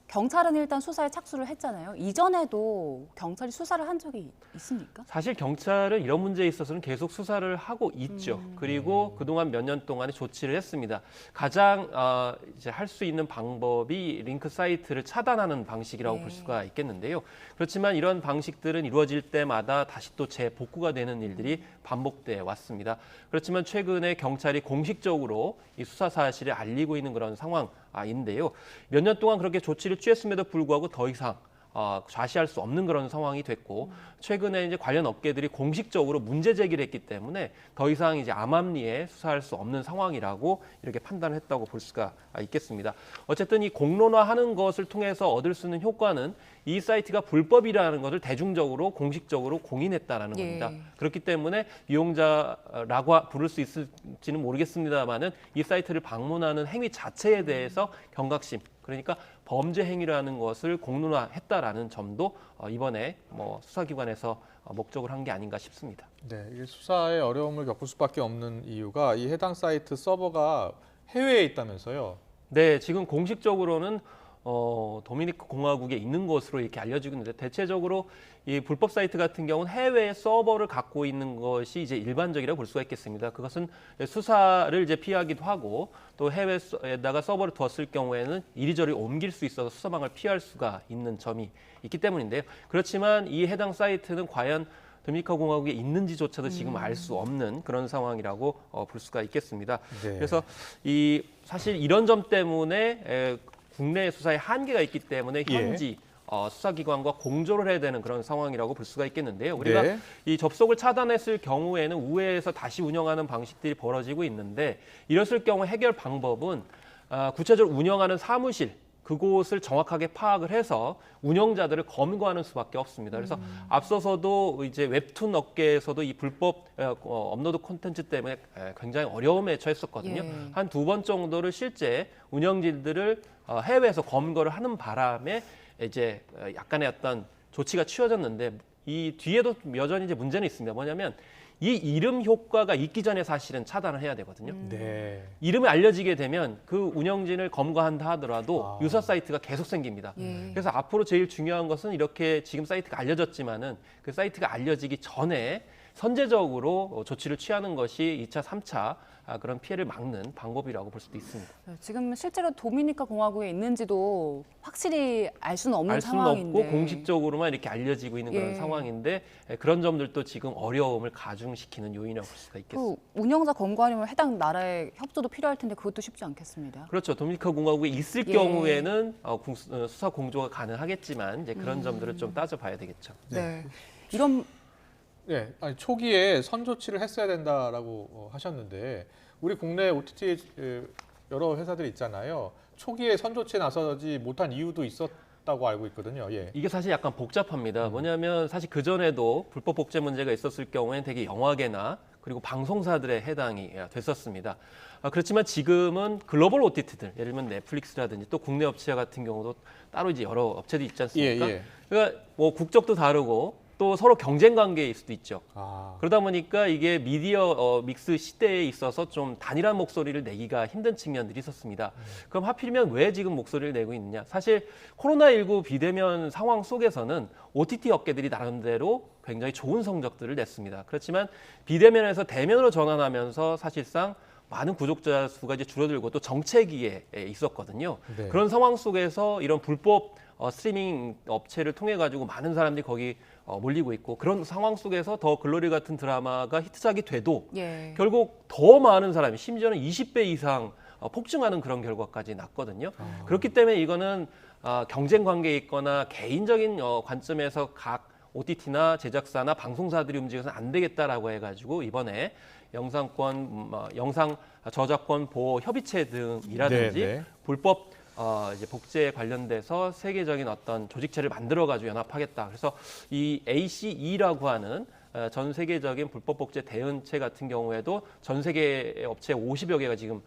[SPEAKER 2] 경찰은 일단 수사에 착수를 했잖아요. 이전에도 경찰이 수사를 한 적이 있습니까?
[SPEAKER 20] 사실 경찰은 이런 문제에 있어서는 계속 수사를 하고 있죠. 그리고 그동안 몇 년 동안에 조치를 했습니다. 가장 이제 할 수 있는 방법이 링크 사이트를 차단하는 방식이라고 볼 수가 있겠는데요. 그렇지만 이런 방식들은 이루어질 때마다 다시 또 재복구가 되는 일들이 반복돼 왔습니다. 그렇지만 최근에 경찰이 공식적으로 이 수사 사실을 알리고 있는 그런 상황인데요. 몇 년 동안 그렇게 조치를 취했음에도 불구하고 더 이상 좌시할 수 없는 그런 상황이 됐고 최근에 이제 관련 업계들이 공식적으로 문제 제기를 했기 때문에 더 이상 이제 암암리에 수사할 수 없는 상황이라고 이렇게 판단을 했다고 볼 수가 있겠습니다. 어쨌든 이 공론화하는 것을 통해서 얻을 수 있는 효과는 이 사이트가 불법이라는 것을 대중적으로 공식적으로 공인했다라는 겁니다. 그렇기 때문에 이용자라고 부를 수 있을지는 모르겠습니다만은 이 사이트를 방문하는 행위 자체에 대해서 경각심, 그러니까 범죄 행위라는 것을 공론화했다라는 점도 이번에 뭐 수사기관에서 목적을 한 게 아닌가 싶습니다.
[SPEAKER 1] 네, 이 수사에 어려움을 겪을 수밖에 없는 이유가 이 해당 사이트 서버가 해외에 있다면서요?
[SPEAKER 20] 네, 지금 공식적으로는 도미니카 공화국에 있는 것으로 이렇게 알려지고 있는데 대체적으로 이 불법 사이트 같은 경우는 해외 서버를 갖고 있는 것이 이제 일반적이라고 볼 수가 있겠습니다. 그것은 수사를 이제 피하기도 하고 또 해외에다가 서버를 두었을 경우에는 이리저리 옮길 수 있어서 수사망을 피할 수가 있는 점이 있기 때문인데요. 그렇지만 이 해당 사이트는 과연 도미니카 공화국에 있는지조차도 지금 알 수 없는 그런 상황이라고 볼 수가 있겠습니다.
[SPEAKER 1] 네.
[SPEAKER 20] 그래서 사실 이런 점 때문에 국내 수사에 한계가 있기 때문에 현지 수사기관과 공조를 해야 되는 그런 상황이라고 볼 수가 있겠는데요. 우리가
[SPEAKER 1] 네.
[SPEAKER 20] 이 접속을 차단했을 경우에는 우회해서 다시 운영하는 방식들이 벌어지고 있는데 이랬을 경우 해결 방법은 구체적으로 운영하는 사무실 그곳을 정확하게 파악을 해서 운영자들을 검거하는 수밖에 없습니다. 그래서 앞서서도 이제 웹툰 업계에서도 이 불법 업로드 콘텐츠 때문에 굉장히 어려움에 처했었거든요.
[SPEAKER 2] 예.
[SPEAKER 20] 한 2번 정도를 실제 운영진들을 해외에서 검거를 하는 바람에 이제 약간의 어떤 조치가 취해졌는데 이 뒤에도 여전히 이제 문제는 있습니다. 뭐냐면 이 이름 효과가 있기 전에 사실은 차단을 해야 되거든요.
[SPEAKER 1] 네.
[SPEAKER 20] 이름이 알려지게 되면 그 운영진을 검거한다 하더라도 유사 사이트가 계속 생깁니다. 그래서 앞으로 제일 중요한 것은 이렇게 지금 사이트가 알려졌지만은 그 사이트가 알려지기 전에 선제적으로 조치를 취하는 것이 2차, 3차 그런 피해를 막는 방법이라고 볼 수도 있습니다.
[SPEAKER 2] 지금 실제로 도미니카 공화국에 있는지도 확실히 알 수는 없는
[SPEAKER 20] 알 수는
[SPEAKER 2] 상황인데.
[SPEAKER 20] 없고 공식적으로만 이렇게 알려지고 있는 그런
[SPEAKER 2] 예.
[SPEAKER 20] 상황인데 그런 점들도 지금 어려움을 가중시키는 요인이라고 볼 수가 있겠습니다.
[SPEAKER 2] 그 운영자 검거하려면 해당 나라의 협조도 필요할 텐데 그것도 쉽지 않겠습니다.
[SPEAKER 20] 그렇죠. 도미니카 공화국에 있을
[SPEAKER 2] 예.
[SPEAKER 20] 경우에는 수사 공조가 가능하겠지만 이제 그런 점들을 좀 따져봐야 되겠죠.
[SPEAKER 2] 네. 이런
[SPEAKER 1] 네, 아니, 초기에 선조치를 했어야 된다라고 하셨는데 우리 국내 OTT 여러 회사들이 있잖아요. 초기에 선조치에 나서지 못한 이유도 있었다고 알고 있거든요. 예.
[SPEAKER 20] 이게 사실 약간 복잡합니다. 뭐냐면 사실 그전에도 불법 복제 문제가 있었을 경우에는 되게 영화계나 그리고 방송사들에 해당이 됐었습니다. 그렇지만 지금은 글로벌 OTT들, 예를 들면 넷플릭스라든지 또 국내 업체 같은 경우도 따로 이제 여러 업체들이 있지 않습니까?
[SPEAKER 1] 예, 예.
[SPEAKER 20] 그러니까 뭐 국적도 다르고 또 서로 경쟁 관계일 수도 있죠. 그러다 보니까 이게 미디어 믹스 시대에 있어서 좀 단일한 목소리를 내기가 힘든 측면들이 있었습니다. 그럼 하필이면 왜 지금 목소리를 내고 있느냐? 사실 코로나19 비대면 상황 속에서는 OTT 업계들이 나름대로 굉장히 좋은 성적들을 냈습니다. 그렇지만 비대면에서 대면으로 전환하면서 사실상 많은 구독자 수가 이제 줄어들고 또 정체기에 있었거든요.
[SPEAKER 1] 네.
[SPEAKER 20] 그런 상황 속에서 이런 불법 스트리밍 업체를 통해 가지고 많은 사람들이 거기 몰리고 있고 그런 상황 속에서 더 글로리 같은 드라마가 히트작이 돼도
[SPEAKER 2] 예.
[SPEAKER 20] 결국 더 많은 사람이 심지어는 20배 이상 폭증하는 그런 결과까지 났거든요. 그렇기 때문에 이거는 경쟁 관계에 있거나 개인적인 관점에서 각 OTT나 제작사나 방송사들이 움직여서는 안 되겠다라고 해가지고 이번에 영상권, 영상 저작권 보호 협의체 등이라든지
[SPEAKER 1] 네, 네.
[SPEAKER 20] 불법 이제 복제에 관련돼서 세계적인 어떤 조직체를 만들어가지고 연합하겠다. 그래서 이 ACE라고 하는 전 세계적인 불법 복제 대응체 같은 경우에도 전 세계 업체 50여 개가 지금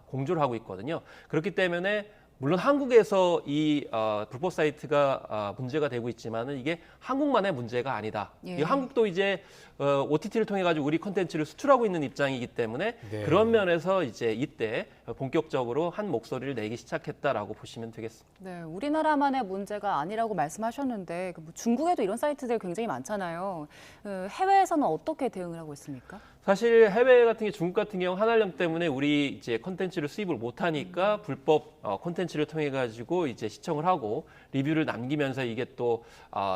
[SPEAKER 20] 공조를 하고 있거든요. 그렇기 때문에 물론 한국에서 이 불법 사이트가 문제가 되고 있지만은 이게 한국만의 문제가 아니다.
[SPEAKER 2] 예.
[SPEAKER 20] 이 한국도 이제 OTT를 통해 가지고 우리 콘텐츠를 수출하고 있는 입장이기 때문에
[SPEAKER 1] 네.
[SPEAKER 20] 그런 면에서 이제 이때 본격적으로 한 목소리를 내기 시작했다라고 보시면 되겠습니다.
[SPEAKER 2] 네, 우리나라만의 문제가 아니라고 말씀하셨는데 뭐 중국에도 이런 사이트들 굉장히 많잖아요. 해외에서는 어떻게 대응을 하고 있습니까?
[SPEAKER 20] 사실 해외 같은 게 중국 같은 경우 한알령 때문에 우리 이제 콘텐츠를 수입을 못 하니까 불법 콘텐츠를 통해 가지고 이제 시청을 하고 리뷰를 남기면서 이게 또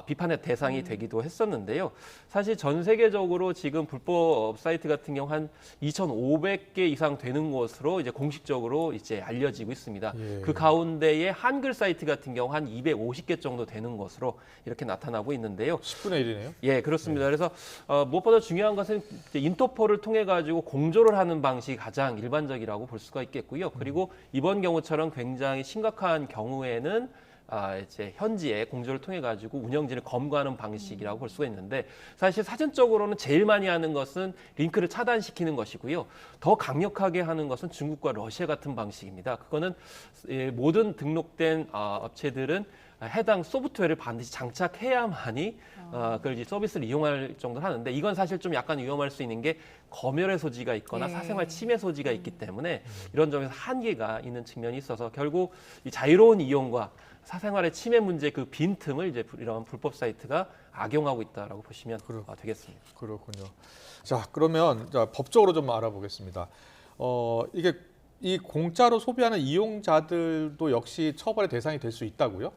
[SPEAKER 20] 비판의 대상이 되기도 했었는데요. 사실 전 세계적으로 지금 불법 사이트 같은 경우 한 2,500개 이상 되는 것으로 이제 공식적으로 이제 알려지고 있습니다.
[SPEAKER 1] 예.
[SPEAKER 20] 그 가운데에 한글 사이트 같은 경우 한 250개 정도 되는 것으로 이렇게 나타나고 있는데요.
[SPEAKER 1] 10분의 1이네요.
[SPEAKER 20] 예, 그렇습니다. 그래서 무엇보다 중요한 것은 이제 인터폴을 통해 가지고 공조를 하는 방식이 가장 일반적이라고 볼 수가 있겠고요. 그리고 이번 경우처럼 굉장히 심각한 경우에는 이제 현지에 공조를 통해 가지고 운영진을 검거하는 방식이라고 볼 수가 있는데 사실 사전적으로는 제일 많이 하는 것은 링크를 차단시키는 것이고요. 더 강력하게 하는 것은 중국과 러시아 같은 방식입니다. 그거는 모든 등록된 업체들은 해당 소프트웨어를 반드시 장착해야만이 그걸 이제 서비스를 이용할 정도로 하는데 이건 사실 좀 약간 위험할 수 있는 게 검열의 소지가 있거나 사생활 침해 소지가 있기 때문에 이런 점에서 한계가 있는 측면이 있어서 결국 이 자유로운 이용과 사생활의 침해 문제 그 빈틈을 이제 이런 불법 사이트가 악용하고 있다라고 보시면 되겠습니다.
[SPEAKER 1] 그렇군요. 자, 그러면 법적으로 좀 알아보겠습니다. 이게 이 공짜로 소비하는 이용자들도 역시 처벌의 대상이 될 수 있다고요?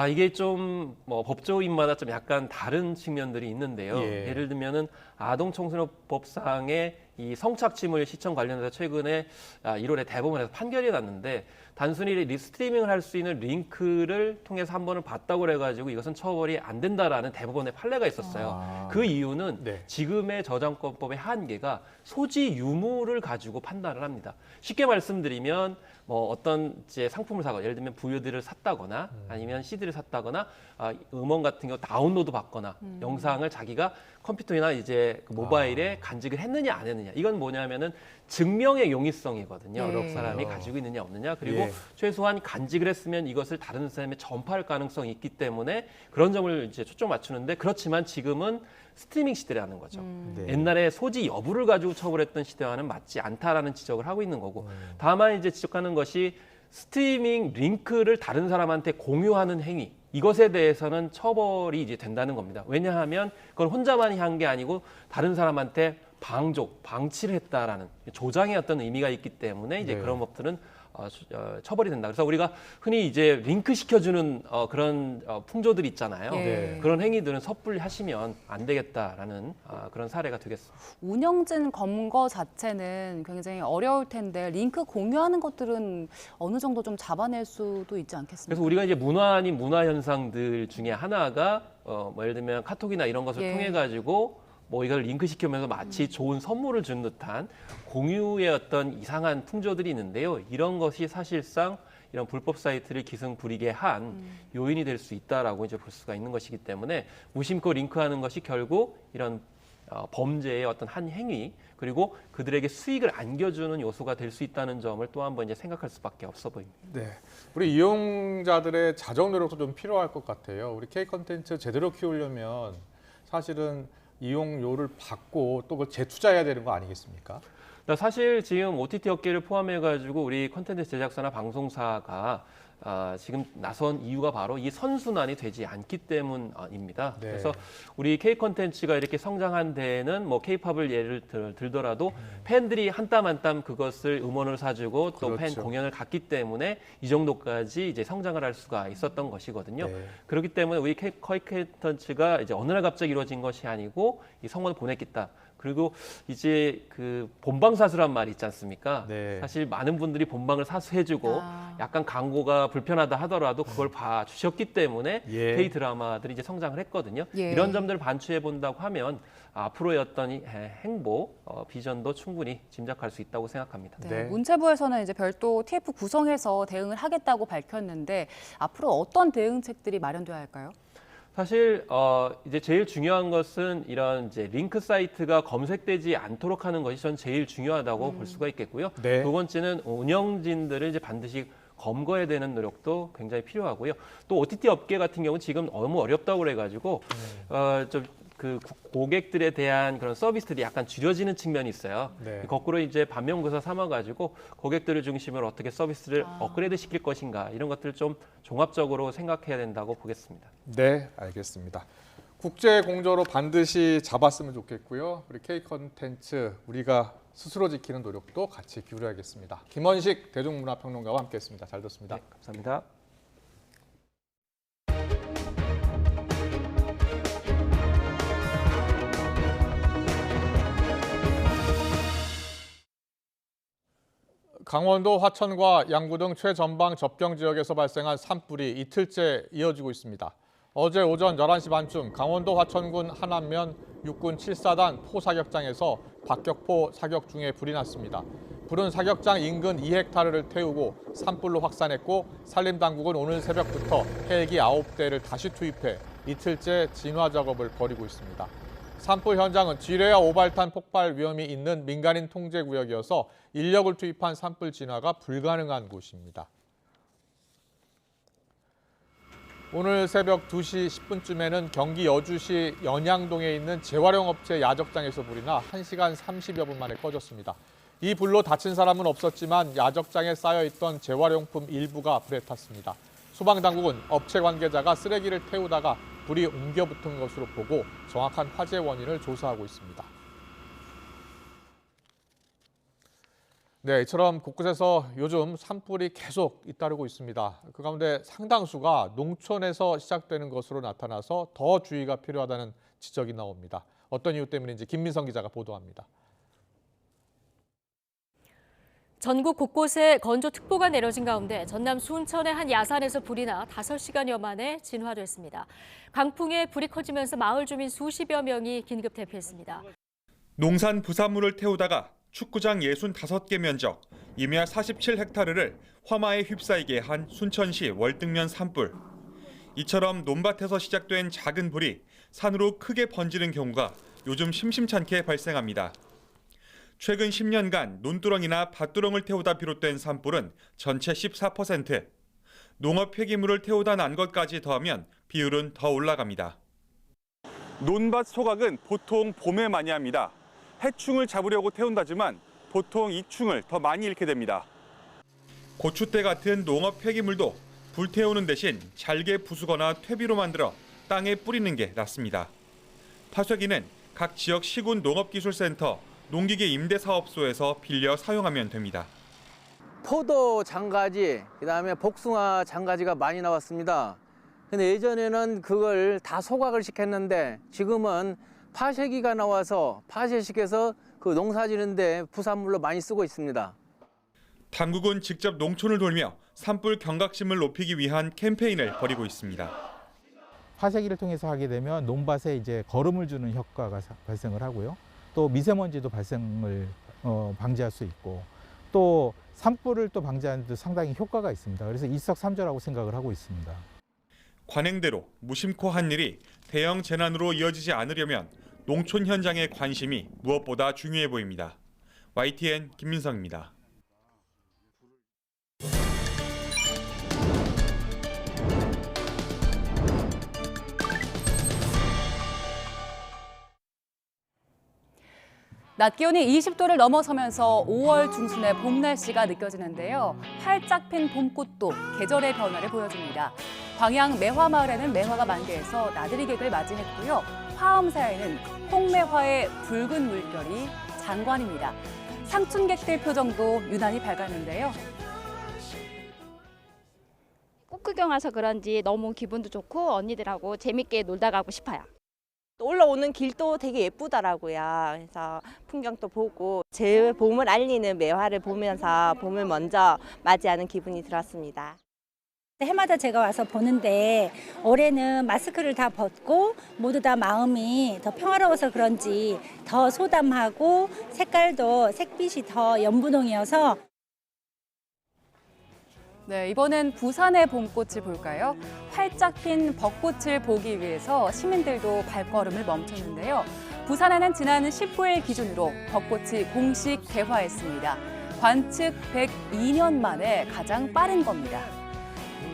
[SPEAKER 20] 이게 좀 법조인마다 좀 약간 다른 측면들이 있는데요. 예를 들면은 아동청소년법상의 이 성착취물 시청 관련해서 최근에 1월에 대법원에서 판결이 났는데 단순히 리스트리밍을 할 수 있는 링크를 통해서 한 번을 봤다고 해가지고 이것은 처벌이 안 된다라는 대법원의 판례가 있었어요. 그 이유는 지금의 저작권법의 한계가 소지 유무를 가지고 판단을 합니다. 쉽게 말씀드리면 어떤 이제 상품을 사거나 예를 들면 VOD를 샀다거나 아니면 CD를 샀다거나 음원 같은 경우 다운로드 받거나 영상을 자기가 컴퓨터나 이제 그 모바일에 간직을 했느냐 안 했느냐 이건 뭐냐면은 증명의 용이성이거든요. 여러 사람이 가지고 있느냐 없느냐 그리고 최소한 간직을 했으면 이것을 다른 사람에 전파할 가능성이 있기 때문에 그런 점을 이제 초점 맞추는데 그렇지만 지금은 스트리밍 시대라는 거죠. 옛날에 소지 여부를 가지고 처벌했던 시대와는 맞지 않다라는 지적을 하고 있는 거고 다만 이제 지적하는 것이 스트리밍 링크를 다른 사람한테 공유하는 행위 이것에 대해서는 처벌이 이제 된다는 겁니다. 왜냐하면 그건 혼자만이 한 게 아니고 다른 사람한테 방치를 했다라는 조장의 어떤 의미가 있기 때문에 이제 그런 법들은 처벌이 된다. 그래서 우리가 흔히 이제 링크 시켜주는 그런 풍조들 있잖아요. 그런 행위들은 섣불리 하시면 안 되겠다라는 그런 사례가 되겠습니다.
[SPEAKER 2] 운영진 검거 자체는 굉장히 어려울 텐데 링크 공유하는 것들은 어느 정도 좀 잡아낼 수도 있지 않겠습니까?
[SPEAKER 20] 그래서 우리가 이제 문화 아닌 문화 현상들 중에 하나가 예를 들면 카톡이나 이런 것을 통해 가지고 이걸 링크 시키면서 마치 좋은 선물을 준 듯한 공유의 어떤 이상한 풍조들이 있는데요. 이런 것이 사실상 이런 불법 사이트를 기승부리게 한 요인이 될 수 있다라고 이제 볼 수가 있는 것이기 때문에 무심코 링크하는 것이 결국 이런 범죄의 어떤 한 행위 그리고 그들에게 수익을 안겨주는 요소가 될 수 있다는 점을 또 한 번 이제 생각할 수밖에 없어 보입니다.
[SPEAKER 1] 네, 우리 이용자들의 자정 노력도 좀 필요할 것 같아요. 우리 K 콘텐츠 제대로 키우려면 사실은 이용료를 받고 또 그걸 재투자해야 되는 거 아니겠습니까?
[SPEAKER 20] 사실 지금 OTT 업계를 포함해가지고 우리 콘텐츠 제작사나 방송사가 지금 나선 이유가 바로 이 선순환이 되지 않기 때문입니다. 그래서 우리 K 콘텐츠가 이렇게 성장한 데에는 K-팝을 예를 들더라도 팬들이 한 땀 한 땀 그것을 음원을 사주고 또 팬 공연을 갔기 때문에 이 정도까지 이제 성장을 할 수가 있었던 것이거든요. 그렇기 때문에 우리 K 콘텐츠가 이제 어느 날 갑자기 이루어진 것이 아니고 이 성원을 보냈겠다. 그리고 이제 그 본방사수란 말이 있지 않습니까? 사실 많은 분들이 본방을 사수해주고 약간 광고가 불편하다 하더라도 그걸 봐주셨기 때문에 K 드라마들이 이제 성장을 했거든요. 이런 점들을 반추해 본다고 하면 앞으로의 어떤 행보, 비전도 충분히 짐작할 수 있다고 생각합니다.
[SPEAKER 2] 문체부에서는 이제 별도 TF 구성해서 대응을 하겠다고 밝혔는데 앞으로 어떤 대응책들이 마련돼야 할까요?
[SPEAKER 20] 사실 이제 제일 중요한 것은 이런 이제 링크 사이트가 검색되지 않도록 하는 것이 전 제일 중요하다고 볼 수가 있겠고요. 두 번째는 운영진들을 이제 반드시 검거해야 되는 노력도 굉장히 필요하고요. 또 OTT 업계 같은 경우는 지금 너무 어렵다고 그래가지고 그 고객들에 대한 그런 서비스들이 약간 줄여지는 측면이 있어요. 거꾸로 이제 반면교사 삼아가지고 고객들을 중심으로 어떻게 서비스를 업그레이드 시킬 것인가 이런 것들을 좀 종합적으로 생각해야 된다고 보겠습니다.
[SPEAKER 1] 네, 알겠습니다. 국제 공조로 반드시 잡았으면 좋겠고요. 우리 K 콘텐츠 우리가 스스로 지키는 노력도 같이 기울여야겠습니다. 김원식 대중문화평론가와 함께했습니다. 잘 들었습니다.
[SPEAKER 20] 감사합니다.
[SPEAKER 1] 강원도 화천과 양구 등 최전방 접경 지역에서 발생한 산불이 이틀째 이어지고 있습니다. 어제 오전 11시 반쯤 강원도 화천군 한안면 육군 7사단 포사격장에서 박격포 사격 중에 불이 났습니다. 불은 사격장 인근 2헥타르를 태우고 산불로 확산했고 산림당국은 오늘 새벽부터 헬기 9대를 다시 투입해 이틀째 진화 작업을 벌이고 있습니다. 산불 현장은 지뢰와 오발탄 폭발 위험이 있는 민간인 통제 구역이어서 인력을 투입한 산불 진화가 불가능한 곳입니다. 오늘 새벽 2시 10분쯤에는 경기 여주시 연양동에 있는 재활용 업체 야적장에서 불이 나 1시간 30여 분 만에 꺼졌습니다. 이 불로 다친 사람은 없었지만 야적장에 쌓여있던 재활용품 일부가 불에 탔습니다. 소방당국은 업체 관계자가 쓰레기를 태우다가 불이 옮겨 붙은 것으로 보고 정확한 화재 원인을 조사하고 있습니다. 네, 이처럼 곳곳에서 요즘 산불이 계속 잇따르고 있습니다. 그 가운데 상당수가 농촌에서 시작되는 것으로 나타나서 더 주의가 필요하다는 지적이 나옵니다. 어떤 이유 때문인지 김민성 기자가 보도합니다.
[SPEAKER 21] 전국 곳곳에 건조특보가 내려진 가운데 전남 순천의 한 야산에서 불이 나 5시간여 만에 진화됐습니다. 강풍에 불이 커지면서 마을 주민 수십여 명이 긴급 대피했습니다.
[SPEAKER 22] 농산 부산물을 태우다가 축구장 65개 면적, 임야 47헥타르를 화마에 휩싸이게 한 순천시 월등면 산불. 이처럼 논밭에서 시작된 작은 불이 산으로 크게 번지는 경우가 요즘 심심찮게 발생합니다. 최근 10년간 논두렁이나 밭두렁을 태우다 비롯된 산불은 전체 14%, 농업 폐기물을 태우다 난 것까지 더하면 비율은 더 올라갑니다.
[SPEAKER 23] 논밭 소각은 보통 봄에 많이 합니다. 해충을 잡으려고 태운다지만 보통 이충을 더 많이 잃게 됩니다.
[SPEAKER 22] 고추대 같은 농업 폐기물도 불태우는 대신 잘게 부수거나 퇴비로 만들어 땅에 뿌리는 게 낫습니다. 파쇄기는 각 지역 시군 농업기술센터, 농기계 임대사업소에서 빌려 사용하면 됩니다.
[SPEAKER 24] 포도 장가지, 그다음에 복숭아 장가지가 많이 나왔습니다. 근데 예전에는 그걸 다 소각을 시켰는데 지금은 파쇄기가 나와서 파쇄시켜서 그 농사 지는데 부산물로 많이 쓰고 있습니다.
[SPEAKER 22] 당국은 직접 농촌을 돌며 산불 경각심을 높이기 위한 캠페인을 벌이고 있습니다.
[SPEAKER 25] 파쇄기를 통해서 하게 되면 논밭에 이제 거름을 주는 효과가 발생을 하고요. 또 미세먼지도 발생을 방지할 수 있고 또 산불을 또 방지하는 데 상당히 효과가 있습니다. 그래서 일석삼조라고 생각을 하고 있습니다.
[SPEAKER 22] 관행대로 무심코 한 일이 대형 재난으로 이어지지 않으려면 농촌 현장의 관심이 무엇보다 중요해 보입니다. YTN 김민성입니다.
[SPEAKER 2] 낮 기온이 20도를 넘어서면서 5월 중순의 봄 날씨가 느껴지는데요. 활짝 핀 봄꽃도 계절의 변화를 보여줍니다. 광양 매화마을에는 매화가 만개해서 나들이 객을 맞이했고요. 화엄사에는 홍매화의 붉은 물결이 장관입니다. 상춘객들 표정도 유난히 밝았는데요.
[SPEAKER 26] 꽃 구경 와서 그런지 너무 기분도 좋고 언니들하고 재밌게 놀다 가고 싶어요.
[SPEAKER 27] 올라오는 길도 되게 예쁘더라고요. 그래서 풍경도 보고 제 봄을 알리는 매화를 보면서 봄을 먼저 맞이하는 기분이 들었습니다.
[SPEAKER 28] 해마다 제가 와서 보는데 올해는 마스크를 다 벗고 모두 다 마음이 더 평화로워서 그런지 더 소담하고 색깔도 색빛이 더 연분홍이어서
[SPEAKER 2] 네, 이번엔 부산의 봄꽃을 볼까요? 활짝 핀 벚꽃을 보기 위해서 시민들도 발걸음을 멈췄는데요. 부산에는 지난 19일 기준으로 벚꽃이 공식 개화했습니다. 관측 102년 만에 가장 빠른 겁니다.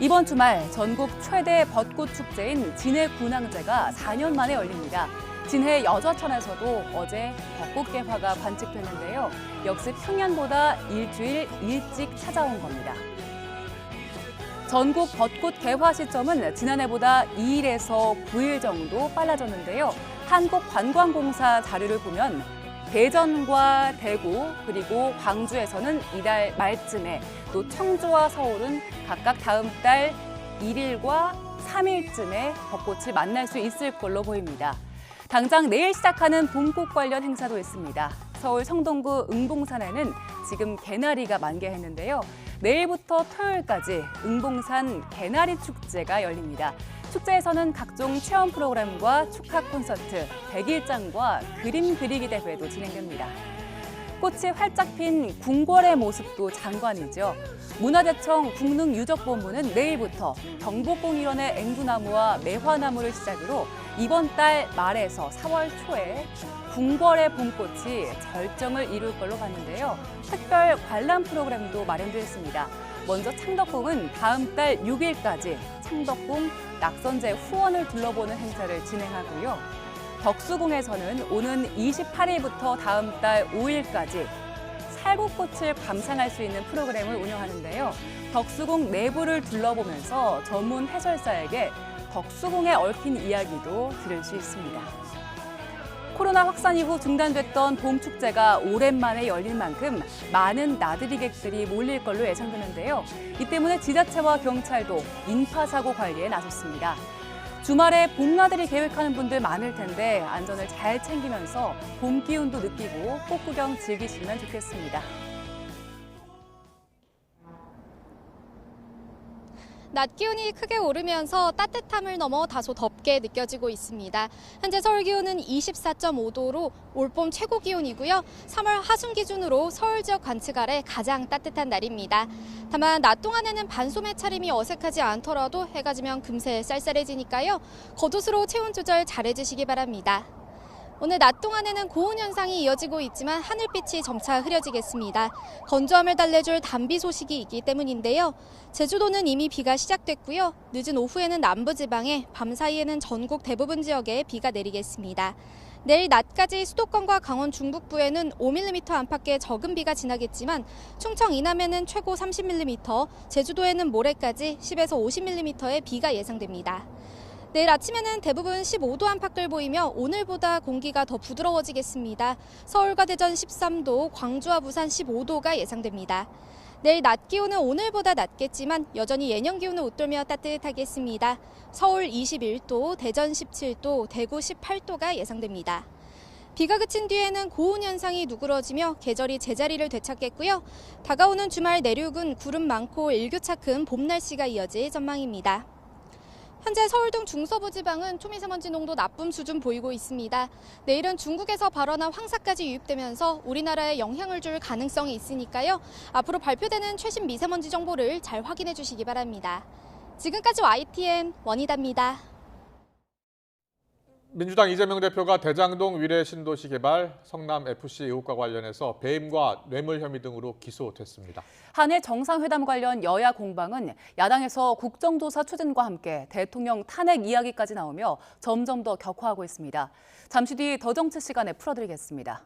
[SPEAKER 2] 이번 주말 전국 최대 벚꽃 축제인 진해 군항제가 4년 만에 열립니다. 진해 여저천에서도 어제 벚꽃 개화가 관측됐는데요. 역시 평년보다 일주일 일찍 찾아온 겁니다. 전국 벚꽃 개화 시점은 지난해보다 2일에서 9일 정도 빨라졌는데요. 한국관광공사 자료를 보면 대전과 대구 그리고 광주에서는 이달 말쯤에 또 청주와 서울은 각각 다음 달 1일과 3일쯤에 벚꽃을 만날 수 있을 걸로 보입니다. 당장 내일 시작하는 봄꽃 관련 행사도 있습니다. 서울 성동구 응봉산에는 지금 개나리가 만개했는데요. 내일부터 토요일까지 응봉산 개나리 축제가 열립니다. 축제에서는 각종 체험 프로그램과 축하 콘서트, 백일장과 그림 그리기 대회도 진행됩니다. 꽃이 활짝 핀 궁궐의 모습도 장관이죠. 문화재청 국능유적본부는 내일부터 경복궁 일원의 앵두나무와 매화나무를 시작으로 이번 달 말에서 4월 초에 궁궐의 봄꽃이 절정을 이룰 걸로 봤는데요. 특별 관람 프로그램도 마련되어 있습니다. 먼저 창덕궁은 다음 달 6일까지 창덕궁 낙선제 후원을 둘러보는 행사를 진행하고요. 덕수궁에서는 오는 28일부터 다음 달 5일까지 살구꽃을 감상할 수 있는 프로그램을 운영하는데요. 덕수궁 내부를 둘러보면서 전문 해설사에게 덕수궁에 얽힌 이야기도 들을 수 있습니다. 코로나 확산 이후 중단됐던 봄축제가 오랜만에 열릴 만큼 많은 나들이객들이 몰릴 걸로 예상되는데요. 이 때문에 지자체와 경찰도 인파사고 관리에 나섰습니다. 주말에 봄나들이 계획하는 분들 많을 텐데 안전을 잘 챙기면서 봄 기운도 느끼고 꽃구경 즐기시면 좋겠습니다.
[SPEAKER 3] 낮 기온이 크게 오르면서 따뜻함을 넘어 다소 덥게 느껴지고 있습니다. 현재 서울 기온은 24.5도로 올봄 최고 기온이고요. 3월 하순 기준으로 서울 지역 관측 아래 가장 따뜻한 날입니다. 다만 낮 동안에는 반소매 차림이 어색하지 않더라도 해가 지면 금세 쌀쌀해지니까요. 겉옷으로 체온 조절 잘해주시기 바랍니다. 오늘 낮 동안에는 고온 현상이 이어지고 있지만 하늘빛이 점차 흐려지겠습니다. 건조함을 달래줄 단비 소식이 있기 때문인데요. 제주도는 이미 비가 시작됐고요. 늦은 오후에는 남부지방에, 밤 사이에는 전국 대부분 지역에 비가 내리겠습니다. 내일 낮까지 수도권과 강원 중북부에는 5mm 안팎의 적은 비가 지나겠지만 충청 이남에는 최고 30mm, 제주도에는 모레까지 10에서 50mm의 비가 예상됩니다. 내일 아침에는 대부분 15도 안팎을 보이며 오늘보다 공기가 더 부드러워지겠습니다. 서울과 대전 13도, 광주와 부산 15도가 예상됩니다. 내일 낮 기온은 오늘보다 낮겠지만 여전히 예년 기온을 웃돌며 따뜻하겠습니다. 서울 21도, 대전 17도, 대구 18도가 예상됩니다. 비가 그친 뒤에는 고온 현상이 누그러지며 계절이 제자리를 되찾겠고요. 다가오는 주말 내륙은 구름 많고 일교차 큰 봄 날씨가 이어질 전망입니다. 현재 서울 등 중서부 지방은 초미세먼지 농도 나쁨 수준 보이고 있습니다. 내일은 중국에서 발원한 황사까지 유입되면서 우리나라에 영향을 줄 가능성이 있으니까요. 앞으로 발표되는 최신 미세먼지 정보를 잘 확인해 주시기 바랍니다. 지금까지 YTN 원희다입니다.
[SPEAKER 1] 민주당 이재명 대표가 대장동 위례 신도시 개발, 성남 FC 의혹과 관련해서 배임과 뇌물 혐의 등으로 기소됐습니다.
[SPEAKER 2] 한일 정상회담 관련 여야 공방은 야당에서 국정조사 추진과 함께 대통령 탄핵 이야기까지 나오며 점점 더 격화하고 있습니다. 잠시 뒤 더 정치 시간에 풀어드리겠습니다.